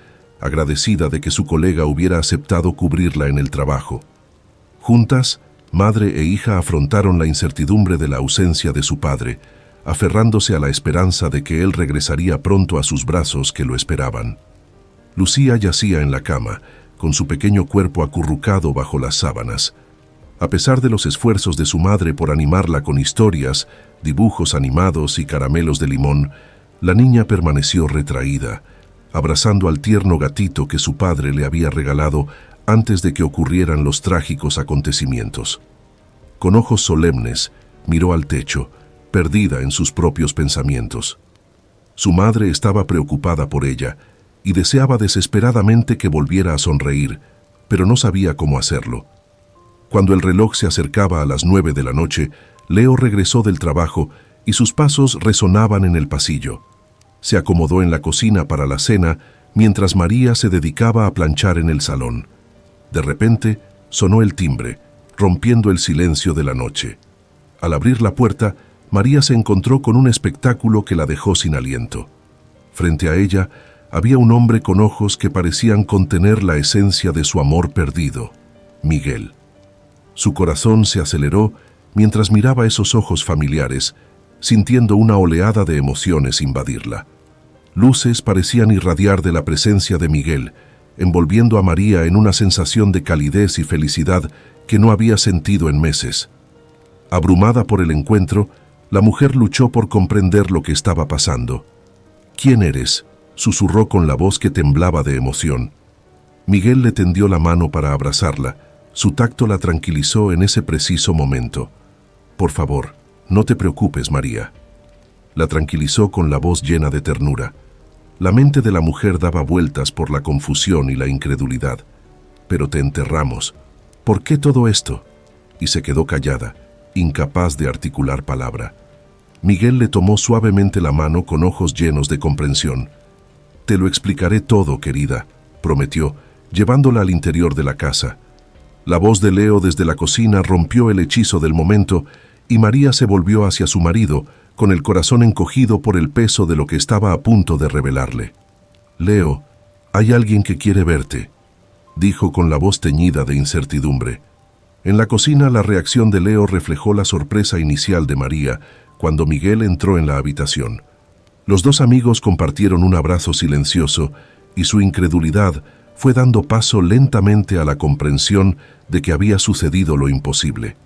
agradecida de que su colega hubiera aceptado cubrirla en el trabajo. Juntas, madre e hija afrontaron la incertidumbre de la ausencia de su padre, aferrándose a la esperanza de que él regresaría pronto a sus brazos que lo esperaban. Lucía yacía en la cama, con su pequeño cuerpo acurrucado bajo las sábanas. A pesar de los esfuerzos de su madre por animarla con historias, dibujos animados y caramelos de limón, la niña permaneció retraída, abrazando al tierno gatito que su padre le había regalado antes de que ocurrieran los trágicos acontecimientos. Con ojos solemnes, miró al techo, perdida en sus propios pensamientos. Su madre estaba preocupada por ella y deseaba desesperadamente que volviera a sonreír, pero no sabía cómo hacerlo. Cuando el reloj se acercaba a las 9 de la noche, Leo regresó del trabajo y sus pasos resonaban en el pasillo. Se acomodó en la cocina para la cena mientras María se dedicaba a planchar en el salón. De repente, sonó el timbre, rompiendo el silencio de la noche. Al abrir la puerta, María se encontró con un espectáculo que la dejó sin aliento. Frente a ella, había un hombre con ojos que parecían contener la esencia de su amor perdido, Miguel. Su corazón se aceleró mientras miraba esos ojos familiares, sintiendo una oleada de emociones invadirla. Luces parecían irradiar de la presencia de Miguel, envolviendo a María en una sensación de calidez y felicidad que no había sentido en meses. Abrumada por el encuentro, la mujer luchó por comprender lo que estaba pasando. «¿Quién eres?», susurró con la voz que temblaba de emoción. Miguel le tendió la mano para abrazarla. Su tacto la tranquilizó en ese preciso momento. «Por favor, no te preocupes, María». La tranquilizó con la voz llena de ternura. La mente de la mujer daba vueltas por la confusión y la incredulidad. «Pero te enterramos. ¿Por qué todo esto?». Y se quedó callada, incapaz de articular palabra. Miguel le tomó suavemente la mano con ojos llenos de comprensión. «Te lo explicaré todo, querida», prometió, llevándola al interior de la casa. La voz de Leo desde la cocina rompió el hechizo del momento y María se volvió hacia su marido, con el corazón encogido por el peso de lo que estaba a punto de revelarle. «Leo, hay alguien que quiere verte», dijo con la voz teñida de incertidumbre. En la cocina, la reacción de Leo reflejó la sorpresa inicial de María cuando Miguel entró en la habitación. Los dos amigos compartieron un abrazo silencioso y su incredulidad fue dando paso lentamente a la comprensión de que había sucedido lo imposible.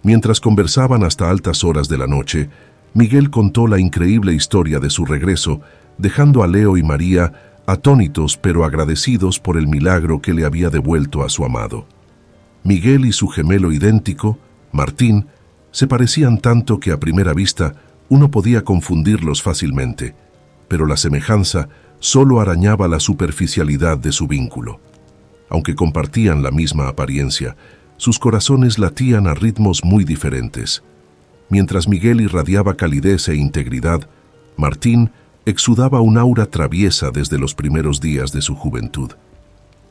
Mientras conversaban hasta altas horas de la noche, Miguel contó la increíble historia de su regreso, dejando a Leo y María atónitos pero agradecidos por el milagro que le había devuelto a su amado. Miguel y su gemelo idéntico, Martín, se parecían tanto que a primera vista uno podía confundirlos fácilmente, pero la semejanza solo arañaba la superficialidad de su vínculo. Aunque compartían la misma apariencia, sus corazones latían a ritmos muy diferentes. Mientras Miguel irradiaba calidez e integridad, Martín exudaba un aura traviesa desde los primeros días de su juventud.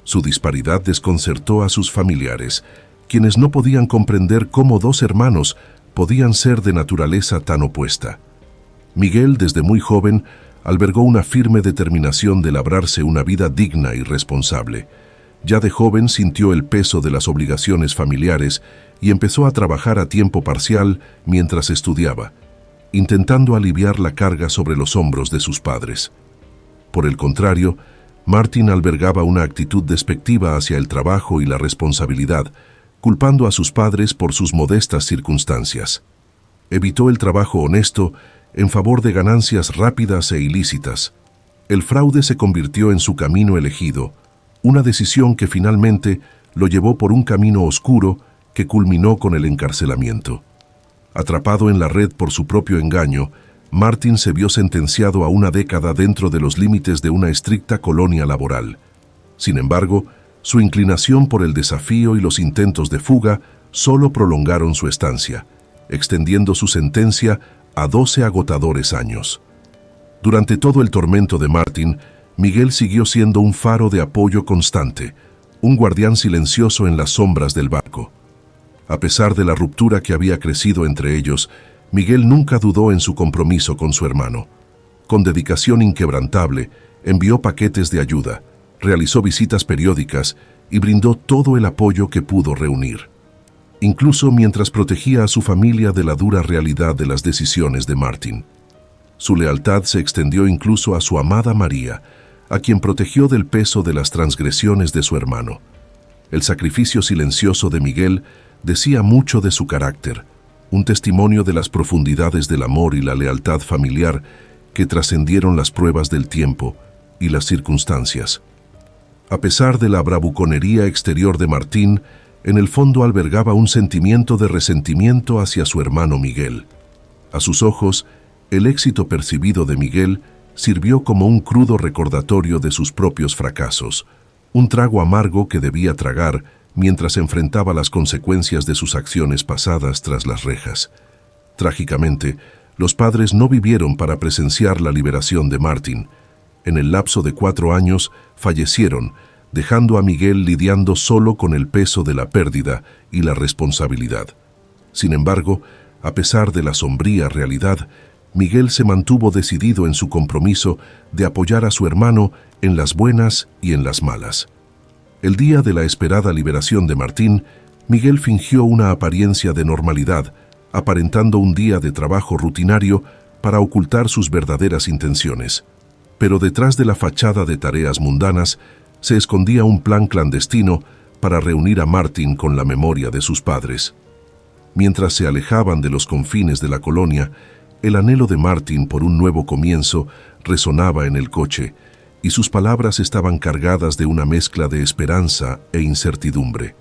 Su disparidad desconcertó a sus familiares, quienes no podían comprender cómo dos hermanos podían ser de naturaleza tan opuesta. Miguel, desde muy joven, albergó una firme determinación de labrarse una vida digna y responsable. Ya de joven sintió el peso de las obligaciones familiares y empezó a trabajar a tiempo parcial mientras estudiaba, intentando aliviar la carga sobre los hombros de sus padres. Por el contrario, Martín albergaba una actitud despectiva hacia el trabajo y la responsabilidad, culpando a sus padres por sus modestas circunstancias. Evitó el trabajo honesto en favor de ganancias rápidas e ilícitas. El fraude se convirtió en su camino elegido, una decisión que finalmente lo llevó por un camino oscuro que culminó con el encarcelamiento. Atrapado en la red por su propio engaño, Martín se vio sentenciado a una década dentro de los límites de una estricta colonia laboral. Sin embargo, su inclinación por el desafío y los intentos de fuga solo prolongaron su estancia, extendiendo su sentencia a 12 agotadores años. Durante todo el tormento de Martín, Miguel siguió siendo un faro de apoyo constante, un guardián silencioso en las sombras del barco. A pesar de la ruptura que había crecido entre ellos, Miguel nunca dudó en su compromiso con su hermano. Con dedicación inquebrantable, envió paquetes de ayuda, realizó visitas periódicas y brindó todo el apoyo que pudo reunir. incluso mientras protegía a su familia de la dura realidad de las decisiones de Martin. Su lealtad se extendió incluso a su amada María, a quien protegió del peso de las transgresiones de su hermano. El sacrificio silencioso de Miguel decía mucho de su carácter, un testimonio de las profundidades del amor y la lealtad familiar que trascendieron las pruebas del tiempo y las circunstancias. A pesar de la bravuconería exterior de Martín, en el fondo albergaba un sentimiento de resentimiento hacia su hermano Miguel. A sus ojos, el éxito percibido de Miguel sirvió como un crudo recordatorio de sus propios fracasos, un trago amargo que debía tragar mientras enfrentaba las consecuencias de sus acciones pasadas tras las rejas. Trágicamente, los padres no vivieron para presenciar la liberación de Martin. En el lapso de 4 años, fallecieron, dejando a Miguel lidiando solo con el peso de la pérdida y la responsabilidad. Sin embargo, a pesar de la sombría realidad, Miguel se mantuvo decidido en su compromiso de apoyar a su hermano en las buenas y en las malas. El día de la esperada liberación de Martín, Miguel fingió una apariencia de normalidad, aparentando un día de trabajo rutinario para ocultar sus verdaderas intenciones. Pero detrás de la fachada de tareas mundanas se escondía un plan clandestino para reunir a Martin con la memoria de sus padres. Mientras se alejaban de los confines de la colonia, el anhelo de Martin por un nuevo comienzo resonaba en el coche, y sus palabras estaban cargadas de una mezcla de esperanza e incertidumbre.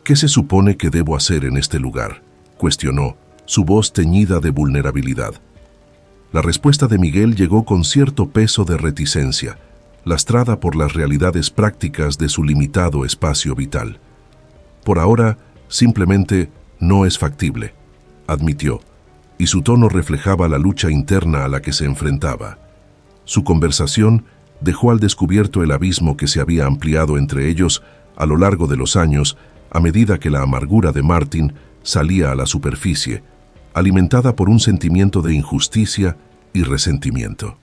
¿Qué se supone que debo hacer en este lugar?, cuestionó, su voz teñida de vulnerabilidad. La respuesta de Miguel llegó con cierto peso de reticencia, lastrada por las realidades prácticas de su limitado espacio vital. Por ahora, simplemente no es factible, admitió, y su tono reflejaba la lucha interna a la que se enfrentaba. Su conversación dejó al descubierto el abismo que se había ampliado entre ellos a lo largo de los años a medida que la amargura de Martin salía a la superficie, alimentada por un sentimiento de injusticia y resentimiento.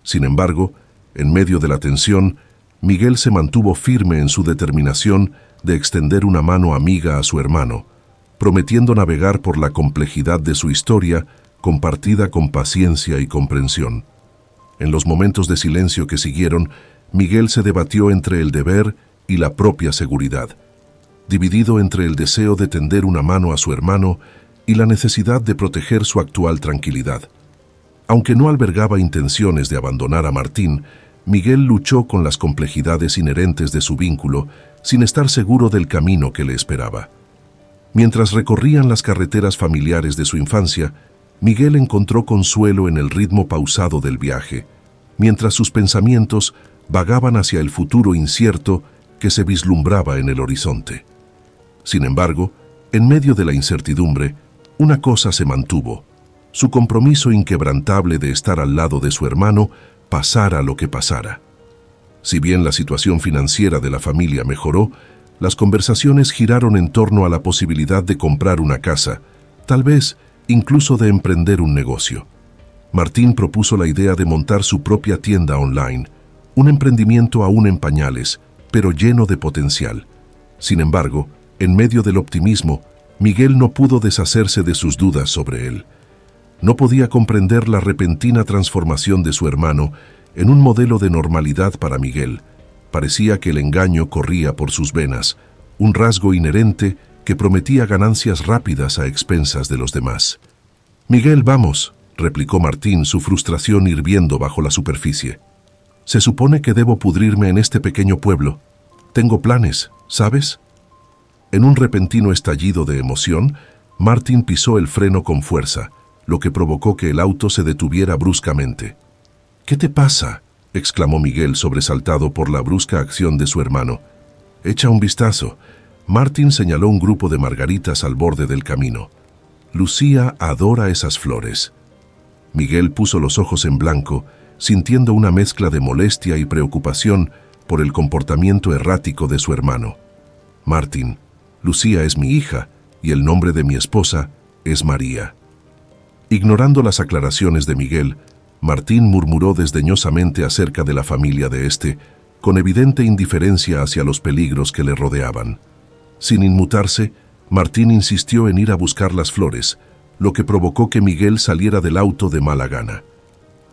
Sin embargo, en medio de la tensión, Miguel se mantuvo firme en su determinación de extender una mano amiga a su hermano, prometiendo navegar por la complejidad de su historia compartida con paciencia y comprensión. En los momentos de silencio que siguieron, Miguel se debatió entre el deber y la propia seguridad, dividido entre el deseo de tender una mano a su hermano y la necesidad de proteger su actual tranquilidad. Aunque no albergaba intenciones de abandonar a Martín, Miguel luchó con las complejidades inherentes de su vínculo sin estar seguro del camino que le esperaba. Mientras recorrían las carreteras familiares de su infancia, Miguel encontró consuelo en el ritmo pausado del viaje, mientras sus pensamientos vagaban hacia el futuro incierto que se vislumbraba en el horizonte. Sin embargo, en medio de la incertidumbre, una cosa se mantuvo: su compromiso inquebrantable de estar al lado de su hermano, pasara lo que pasara. Si bien la situación financiera de la familia mejoró, las conversaciones giraron en torno a la posibilidad de comprar una casa, tal vez incluso de emprender un negocio. Martín propuso la idea de montar su propia tienda online, un emprendimiento aún en pañales, pero lleno de potencial. Sin embargo, en medio del optimismo, Miguel no pudo deshacerse de sus dudas sobre él. No podía comprender la repentina transformación de su hermano en un modelo de normalidad para Miguel. Parecía que el engaño corría por sus venas, un rasgo inherente que prometía ganancias rápidas a expensas de los demás. «Miguel, vamos», replicó Martín, su frustración hirviendo bajo la superficie. «Se supone que debo pudrirme en este pequeño pueblo. Tengo planes, ¿sabes?» En un repentino estallido de emoción, Martín pisó el freno con fuerza, lo que provocó que el auto se detuviera bruscamente. «¿Qué te pasa?», exclamó Miguel, sobresaltado por la brusca acción de su hermano. «Echa un vistazo». Martín señaló un grupo de margaritas al borde del camino. «Lucía adora esas flores». Miguel puso los ojos en blanco, sintiendo una mezcla de molestia y preocupación por el comportamiento errático de su hermano. «Martín, Lucía es mi hija y el nombre de mi esposa es María». Ignorando las aclaraciones de Miguel, Martín murmuró desdeñosamente acerca de la familia de éste, con evidente indiferencia hacia los peligros que le rodeaban. Sin inmutarse, Martín insistió en ir a buscar las flores, lo que provocó que Miguel saliera del auto de mala gana.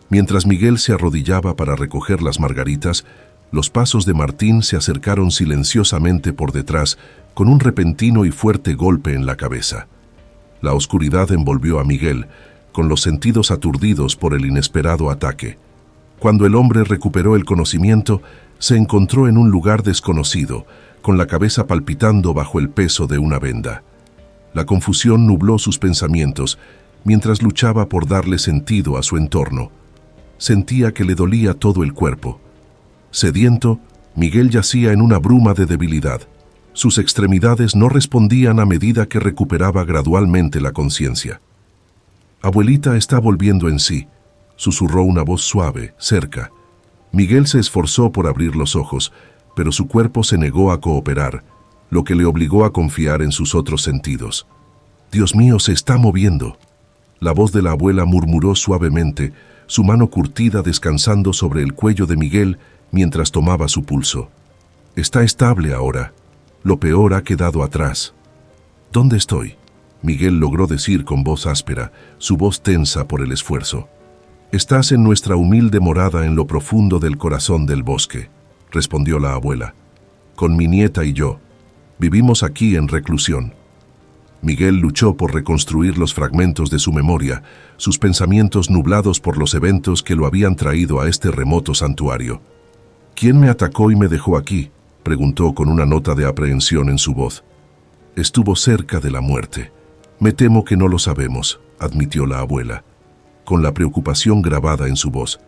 Mientras Miguel se arrodillaba para recoger las margaritas, los pasos de Martín se acercaron silenciosamente por detrás, con un repentino y fuerte golpe en la cabeza. La oscuridad envolvió a Miguel, con los sentidos aturdidos por el inesperado ataque. Cuando el hombre recuperó el conocimiento, se encontró en un lugar desconocido, con la cabeza palpitando bajo el peso de una venda. La confusión nubló sus pensamientos, mientras luchaba por darle sentido a su entorno. Sentía que le dolía todo el cuerpo. Sediento, Miguel yacía en una bruma de debilidad. Sus extremidades no respondían a medida que recuperaba gradualmente la conciencia. «Abuelita está volviendo en sí», susurró una voz suave, cerca. Miguel se esforzó por abrir los ojos, pero su cuerpo se negó a cooperar, lo que le obligó a confiar en sus otros sentidos. «Dios mío, se está moviendo». La voz de la abuela murmuró suavemente, su mano curtida descansando sobre el cuello de Miguel mientras tomaba su pulso. «Está estable ahora. Lo peor ha quedado atrás». «¿Dónde estoy?», Miguel logró decir con voz áspera, su voz tensa por el esfuerzo. «Estás en nuestra humilde morada en lo profundo del corazón del bosque», respondió la abuela. «Con mi nieta y yo. Vivimos aquí en reclusión». Miguel luchó por reconstruir los fragmentos de su memoria, sus pensamientos nublados por los eventos que lo habían traído a este remoto santuario. «¿Quién me atacó y me dejó aquí?», preguntó con una nota de aprehensión en su voz. «Estuvo cerca de la muerte». «Me temo que no lo sabemos», admitió la abuela, con la preocupación grabada en su voz.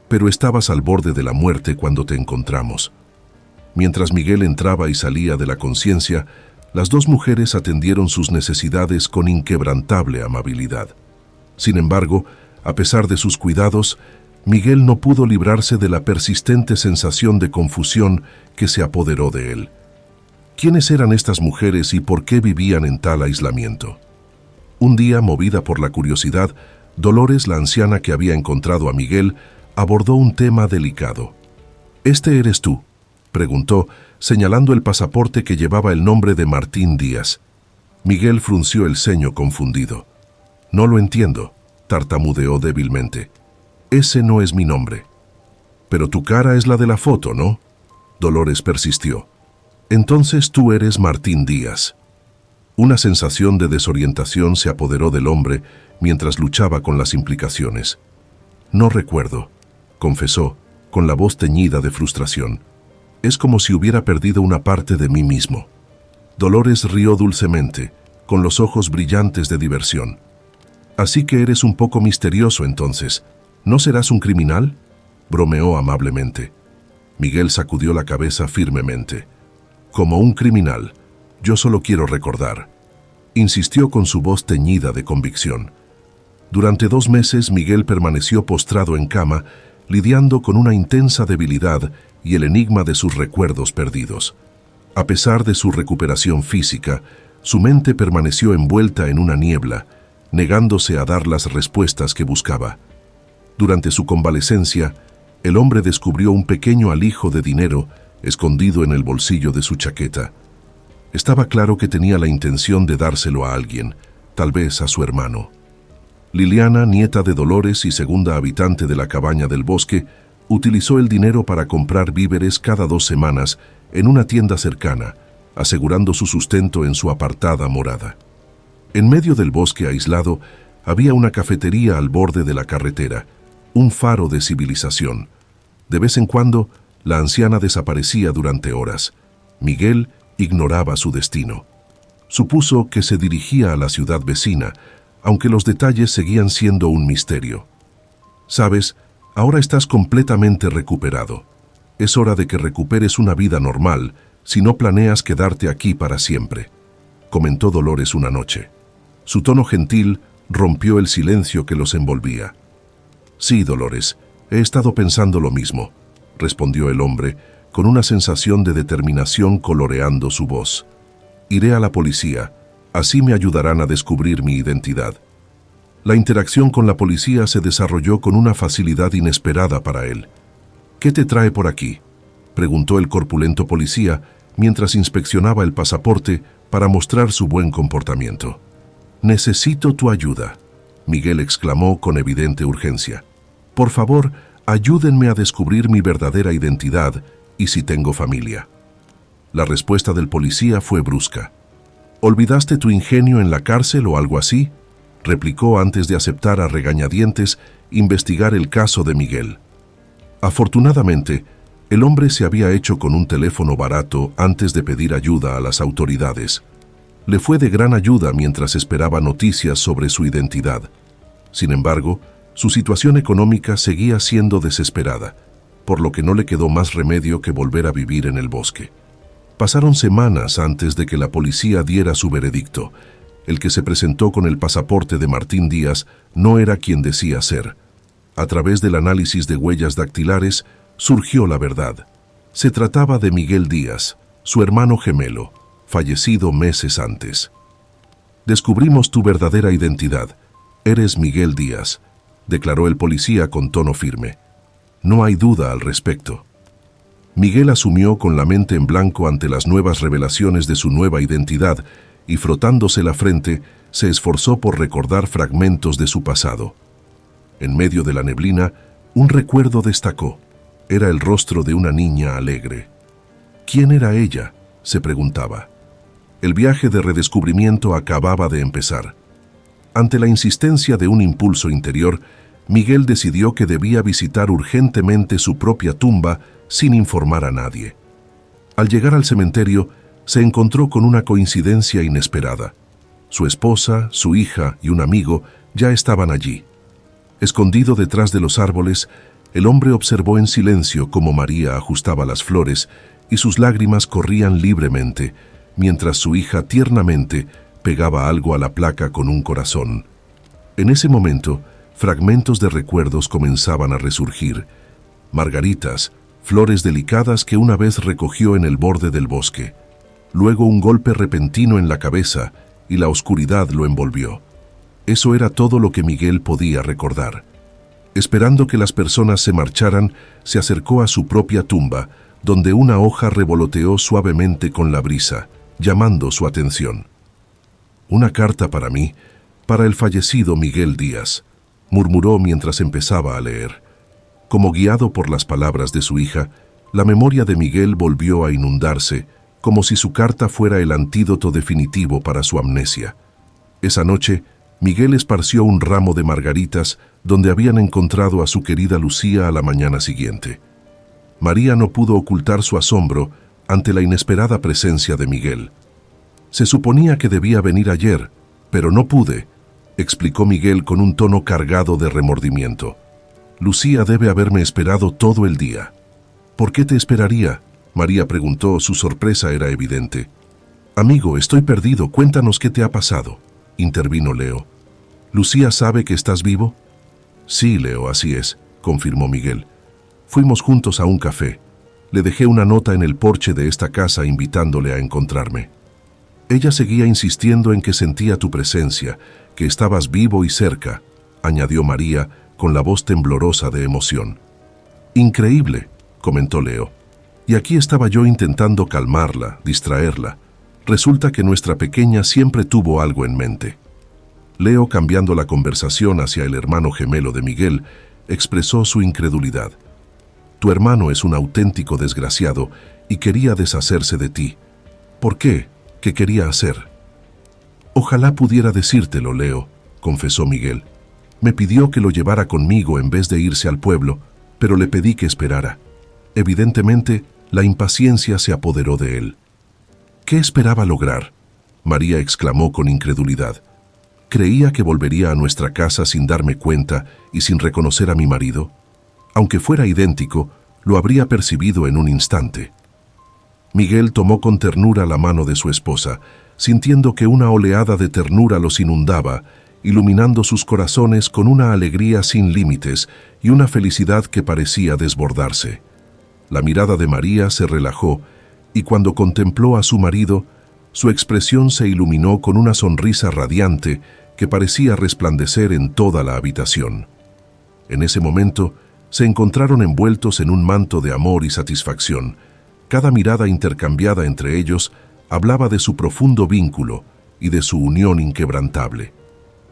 «Pero estabas al borde de la muerte cuando te encontramos». Mientras Miguel entraba y salía de la conciencia, las dos mujeres atendieron sus necesidades con inquebrantable amabilidad. Sin embargo, a pesar de sus cuidados, Miguel no pudo librarse de la persistente sensación de confusión que se apoderó de él. ¿Quiénes eran estas mujeres y por qué vivían en tal aislamiento? Un día, movida por la curiosidad, Dolores, la anciana que había encontrado a Miguel, abordó un tema delicado. «¿Este eres tú?», preguntó, señalando el pasaporte que llevaba el nombre de Martín Díaz. Miguel frunció el ceño confundido. «No lo entiendo», tartamudeó débilmente. «Ese no es mi nombre». «Pero tu cara es la de la foto, ¿no?», Dolores persistió. «Entonces tú eres Martín Díaz». Una sensación de desorientación se apoderó del hombre mientras luchaba con las implicaciones. «No recuerdo», confesó, con la voz teñida de frustración. «Es como si hubiera perdido una parte de mí mismo». Dolores rió dulcemente, con los ojos brillantes de diversión. «Así que eres un poco misterioso entonces. ¿No serás un criminal?», bromeó amablemente. Miguel sacudió la cabeza firmemente. «Como un criminal. Yo solo quiero recordar», insistió con su voz teñida de convicción. Durante 2 meses Miguel permaneció postrado en cama, lidiando con una intensa debilidad y el enigma de sus recuerdos perdidos. A pesar de su recuperación física, su mente permaneció envuelta en una niebla, negándose a dar las respuestas que buscaba. Durante su convalecencia, el hombre descubrió un pequeño alijo de dinero escondido en el bolsillo de su chaqueta. Estaba claro que tenía la intención de dárselo a alguien, tal vez a su hermano. Liliana, nieta de Dolores y segunda habitante de la cabaña del bosque, utilizó el dinero para comprar víveres cada 2 semanas en una tienda cercana, asegurando su sustento en su apartada morada. En medio del bosque aislado había una cafetería al borde de la carretera, un faro de civilización. De vez en cuando, la anciana desaparecía durante horas. Miguel ignoraba su destino. Supuso que se dirigía a la ciudad vecina, aunque los detalles seguían siendo un misterio. «Sabes, ahora estás completamente recuperado. Es hora de que recuperes una vida normal si no planeas quedarte aquí para siempre», comentó Dolores una noche. Su tono gentil rompió el silencio que los envolvía. «Sí, Dolores, he estado pensando lo mismo», respondió el hombre, con una sensación de determinación coloreando su voz. «Iré a la policía, así me ayudarán a descubrir mi identidad». La interacción con la policía se desarrolló con una facilidad inesperada para él. «¿Qué te trae por aquí?», preguntó el corpulento policía mientras inspeccionaba el pasaporte para mostrar su buen comportamiento. «Necesito tu ayuda», Miguel exclamó con evidente urgencia. «Por favor, ayúdenme a descubrir mi verdadera identidad y si tengo familia». La respuesta del policía fue brusca. «¿Olvidaste tu ingenio en la cárcel o algo así?», replicó antes de aceptar a regañadientes investigar el caso de Miguel. Afortunadamente, el hombre se había hecho con un teléfono barato antes de pedir ayuda a las autoridades. Le fue de gran ayuda mientras esperaba noticias sobre su identidad. Sin embargo, su situación económica seguía siendo desesperada, por lo que no le quedó más remedio que volver a vivir en el bosque. Pasaron semanas antes de que la policía diera su veredicto. El que se presentó con el pasaporte de Martín Díaz no era quien decía ser. A través del análisis de huellas dactilares, surgió la verdad. Se trataba de Miguel Díaz, su hermano gemelo, fallecido meses antes. «Descubrimos tu verdadera identidad. Eres Miguel Díaz», declaró el policía con tono firme. «No hay duda al respecto». Miguel asumió con la mente en blanco ante las nuevas revelaciones de su nueva identidad y frotándose la frente, se esforzó por recordar fragmentos de su pasado. En medio de la neblina, un recuerdo destacó. Era el rostro de una niña alegre. ¿Quién era ella?, se preguntaba. El viaje de redescubrimiento acababa de empezar. Ante la insistencia de un impulso interior, Miguel decidió que debía visitar urgentemente su propia tumba sin informar a nadie. Al llegar al cementerio, se encontró con una coincidencia inesperada. Su esposa, su hija y un amigo ya estaban allí. Escondido detrás de los árboles, el hombre observó en silencio cómo María ajustaba las flores y sus lágrimas corrían libremente, mientras su hija tiernamente pegaba algo a la placa con un corazón. En ese momento, fragmentos de recuerdos comenzaban a resurgir. Margaritas, flores delicadas que una vez recogió en el borde del bosque. Luego un golpe repentino en la cabeza y la oscuridad lo envolvió. Eso era todo lo que Miguel podía recordar. Esperando que las personas se marcharan, se acercó a su propia tumba, donde una hoja revoloteó suavemente con la brisa, llamando su atención. «Una carta para mí, para el fallecido Miguel Díaz», murmuró mientras empezaba a leer. Como guiado por las palabras de su hija, la memoria de Miguel volvió a inundarse, como si su carta fuera el antídoto definitivo para su amnesia. Esa noche, Miguel esparció un ramo de margaritas donde habían encontrado a su querida Lucía a la mañana siguiente. María no pudo ocultar su asombro ante la inesperada presencia de Miguel. «Se suponía que debía venir ayer, pero no pude», explicó Miguel con un tono cargado de remordimiento. «Lucía debe haberme esperado todo el día». «¿Por qué te esperaría?», María preguntó, su sorpresa era evidente. «Amigo, estoy perdido, cuéntanos qué te ha pasado», intervino Leo. «¿Lucía sabe que estás vivo?». «Sí, Leo, así es», confirmó Miguel. «Fuimos juntos a un café. Le dejé una nota en el porche de esta casa invitándole a encontrarme. Ella seguía insistiendo en que sentía tu presencia, que estabas vivo y cerca», añadió María con la voz temblorosa de emoción. «Increíble», comentó Leo. «Y aquí estaba yo intentando calmarla, distraerla. Resulta que nuestra pequeña siempre tuvo algo en mente». Leo, cambiando la conversación hacia el hermano gemelo de Miguel, expresó su incredulidad. «Tu hermano es un auténtico desgraciado y quería deshacerse de ti. ¿Por qué? ¿Qué quería hacer?». «Ojalá pudiera decírtelo, Leo», confesó Miguel. «Me pidió que lo llevara conmigo en vez de irse al pueblo, pero le pedí que esperara. Evidentemente, la impaciencia se apoderó de él». «¿Qué esperaba lograr?», María exclamó con incredulidad. «¿Creía que volvería a nuestra casa sin darme cuenta y sin reconocer a mi marido? Aunque fuera idéntico, lo habría percibido en un instante». Miguel tomó con ternura la mano de su esposa, sintiendo que una oleada de ternura los inundaba, iluminando sus corazones con una alegría sin límites y una felicidad que parecía desbordarse. La mirada de María se relajó, y cuando contempló a su marido, su expresión se iluminó con una sonrisa radiante que parecía resplandecer en toda la habitación. En ese momento, se encontraron envueltos en un manto de amor y satisfacción. Cada mirada intercambiada entre ellos hablaba de su profundo vínculo y de su unión inquebrantable.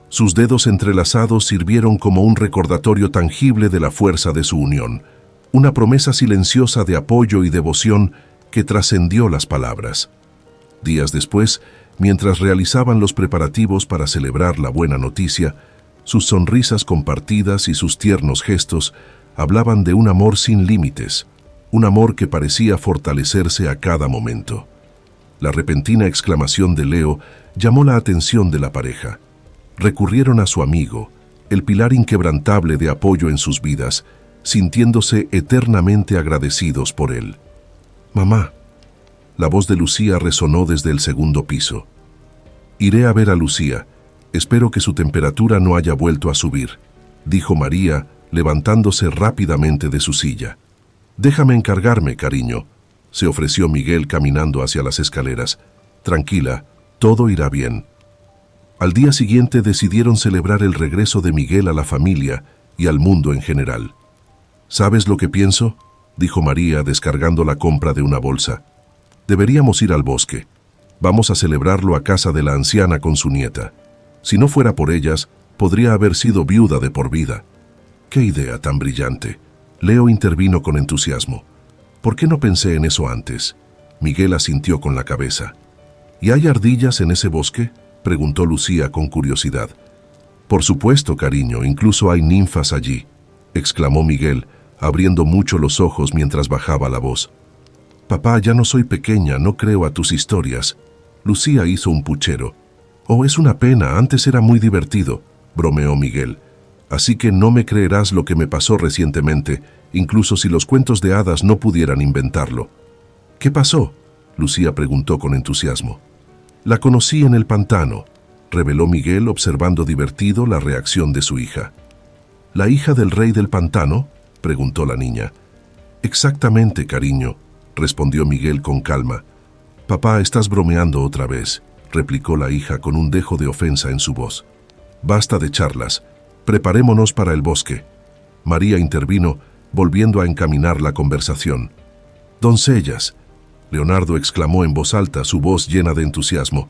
Sus dedos entrelazados sirvieron como un recordatorio tangible de la fuerza de su unión, una promesa silenciosa de apoyo y devoción que trascendió las palabras. Días después, mientras realizaban los preparativos para celebrar la buena noticia, sus sonrisas compartidas y sus tiernos gestos hablaban de un amor sin límites, un amor que parecía fortalecerse a cada momento. La repentina exclamación de Leo llamó la atención de la pareja. Recurrieron a su amigo, el pilar inquebrantable de apoyo en sus vidas, sintiéndose eternamente agradecidos por él. «Mamá». La voz de Lucía resonó desde el segundo piso. «Iré a ver a Lucía. Espero que su temperatura no haya vuelto a subir», dijo María, levantándose rápidamente de su silla. «Déjame encargarme, cariño», se ofreció Miguel caminando hacia las escaleras. «Tranquila, todo irá bien». Al día siguiente decidieron celebrar el regreso de Miguel a la familia y al mundo en general. «¿Sabes lo que pienso?», dijo María descargando la compra de una bolsa. «Deberíamos ir al bosque. Vamos a celebrarlo a casa de la anciana con su nieta. Si no fuera por ellas, podría haber sido viuda de por vida». «¡Qué idea tan brillante!», Leo intervino con entusiasmo. «¿Por qué no pensé en eso antes?». Miguel asintió con la cabeza. «¿Y hay ardillas en ese bosque?», preguntó Lucía con curiosidad. «Por supuesto, cariño, incluso hay ninfas allí», exclamó Miguel, abriendo mucho los ojos mientras bajaba la voz. «Papá, ya no soy pequeña, no creo a tus historias». Lucía hizo un puchero. «Oh, es una pena, antes era muy divertido», bromeó Miguel. «Así que no me creerás lo que me pasó recientemente, incluso si los cuentos de hadas no pudieran inventarlo». «¿Qué pasó?», Lucía preguntó con entusiasmo. «La conocí en el pantano», reveló Miguel observando divertido la reacción de su hija. «¿La hija del rey del pantano?», preguntó la niña. «Exactamente, cariño», respondió Miguel con calma. «Papá, estás bromeando otra vez», replicó la hija con un dejo de ofensa en su voz. «Basta de charlas. Preparémonos para el bosque». María intervino, volviendo a encaminar la conversación. «Doncellas», Leonardo exclamó en voz alta, su voz llena de entusiasmo.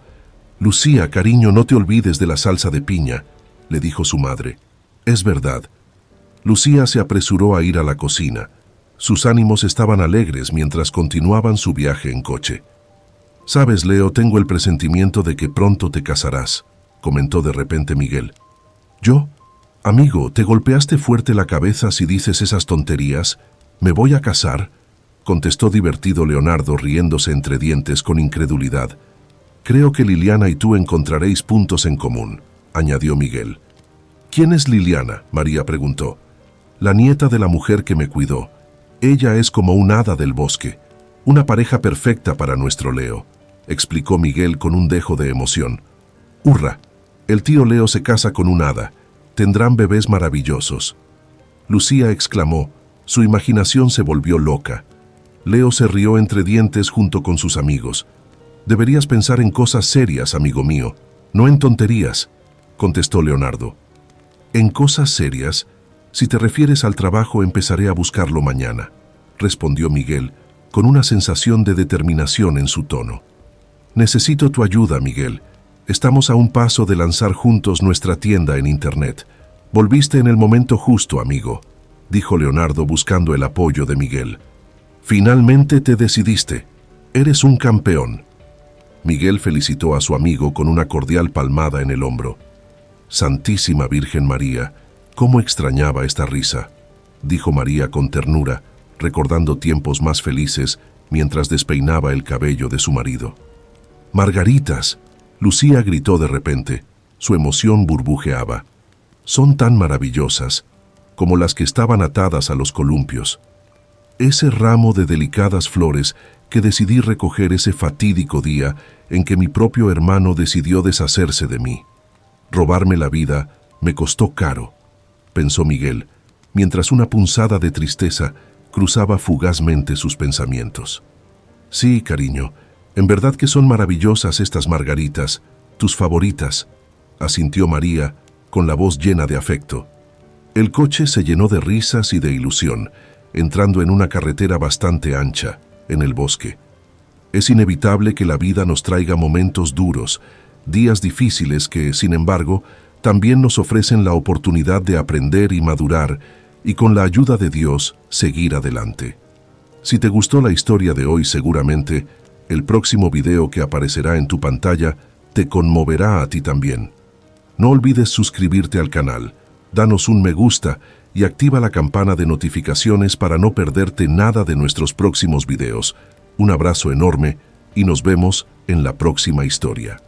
«Lucía, cariño, no te olvides de la salsa de piña», le dijo su madre. «Es verdad». Lucía se apresuró a ir a la cocina. Sus ánimos estaban alegres mientras continuaban su viaje en coche. «Sabes, Leo, tengo el presentimiento de que pronto te casarás», comentó de repente Miguel. «¿Yo? Amigo, ¿te golpeaste fuerte la cabeza si dices esas tonterías? ¿Me voy a casar?», contestó divertido Leonardo riéndose entre dientes con incredulidad. «Creo que Liliana y tú encontraréis puntos en común», añadió Miguel. «¿Quién es Liliana?», María preguntó. «La nieta de la mujer que me cuidó. Ella es como un hada del bosque, una pareja perfecta para nuestro Leo», explicó Miguel con un dejo de emoción. «Hurra, el tío Leo se casa con un hada. Tendrán bebés maravillosos». Lucía exclamó, su imaginación se volvió loca. Leo se rió entre dientes junto con sus amigos. «Deberías pensar en cosas serias, amigo mío, no en tonterías», contestó Leonardo. «¿En cosas serias? Si te refieres al trabajo, empezaré a buscarlo mañana», respondió Miguel, con una sensación de determinación en su tono. «Necesito tu ayuda, Miguel. Estamos a un paso de lanzar juntos nuestra tienda en Internet. Volviste en el momento justo, amigo», dijo Leonardo buscando el apoyo de Miguel. «Finalmente te decidiste. Eres un campeón». Miguel felicitó a su amigo con una cordial palmada en el hombro. «Santísima Virgen María, cómo extrañaba esta risa», dijo María con ternura, recordando tiempos más felices mientras despeinaba el cabello de su marido. «Margaritas», Lucía gritó de repente. Su emoción burbujeaba. «Son tan maravillosas, como las que estaban atadas a los columpios. Ese ramo de delicadas flores que decidí recoger ese fatídico día en que mi propio hermano decidió deshacerse de mí. Robarme la vida me costó caro», pensó Miguel, mientras una punzada de tristeza cruzaba fugazmente sus pensamientos. «Sí, cariño, en verdad que son maravillosas estas margaritas, tus favoritas», asintió María con la voz llena de afecto. El coche se llenó de risas y de ilusión, entrando en una carretera bastante ancha, en el bosque. Es inevitable que la vida nos traiga momentos duros, días difíciles que, sin embargo, también nos ofrecen la oportunidad de aprender y madurar y con la ayuda de Dios seguir adelante. Si te gustó la historia de hoy, seguramente el próximo video que aparecerá en tu pantalla te conmoverá a ti también. No olvides suscribirte al canal, danos un me gusta y activa la campana de notificaciones para no perderte nada de nuestros próximos videos. Un abrazo enorme y nos vemos en la próxima historia.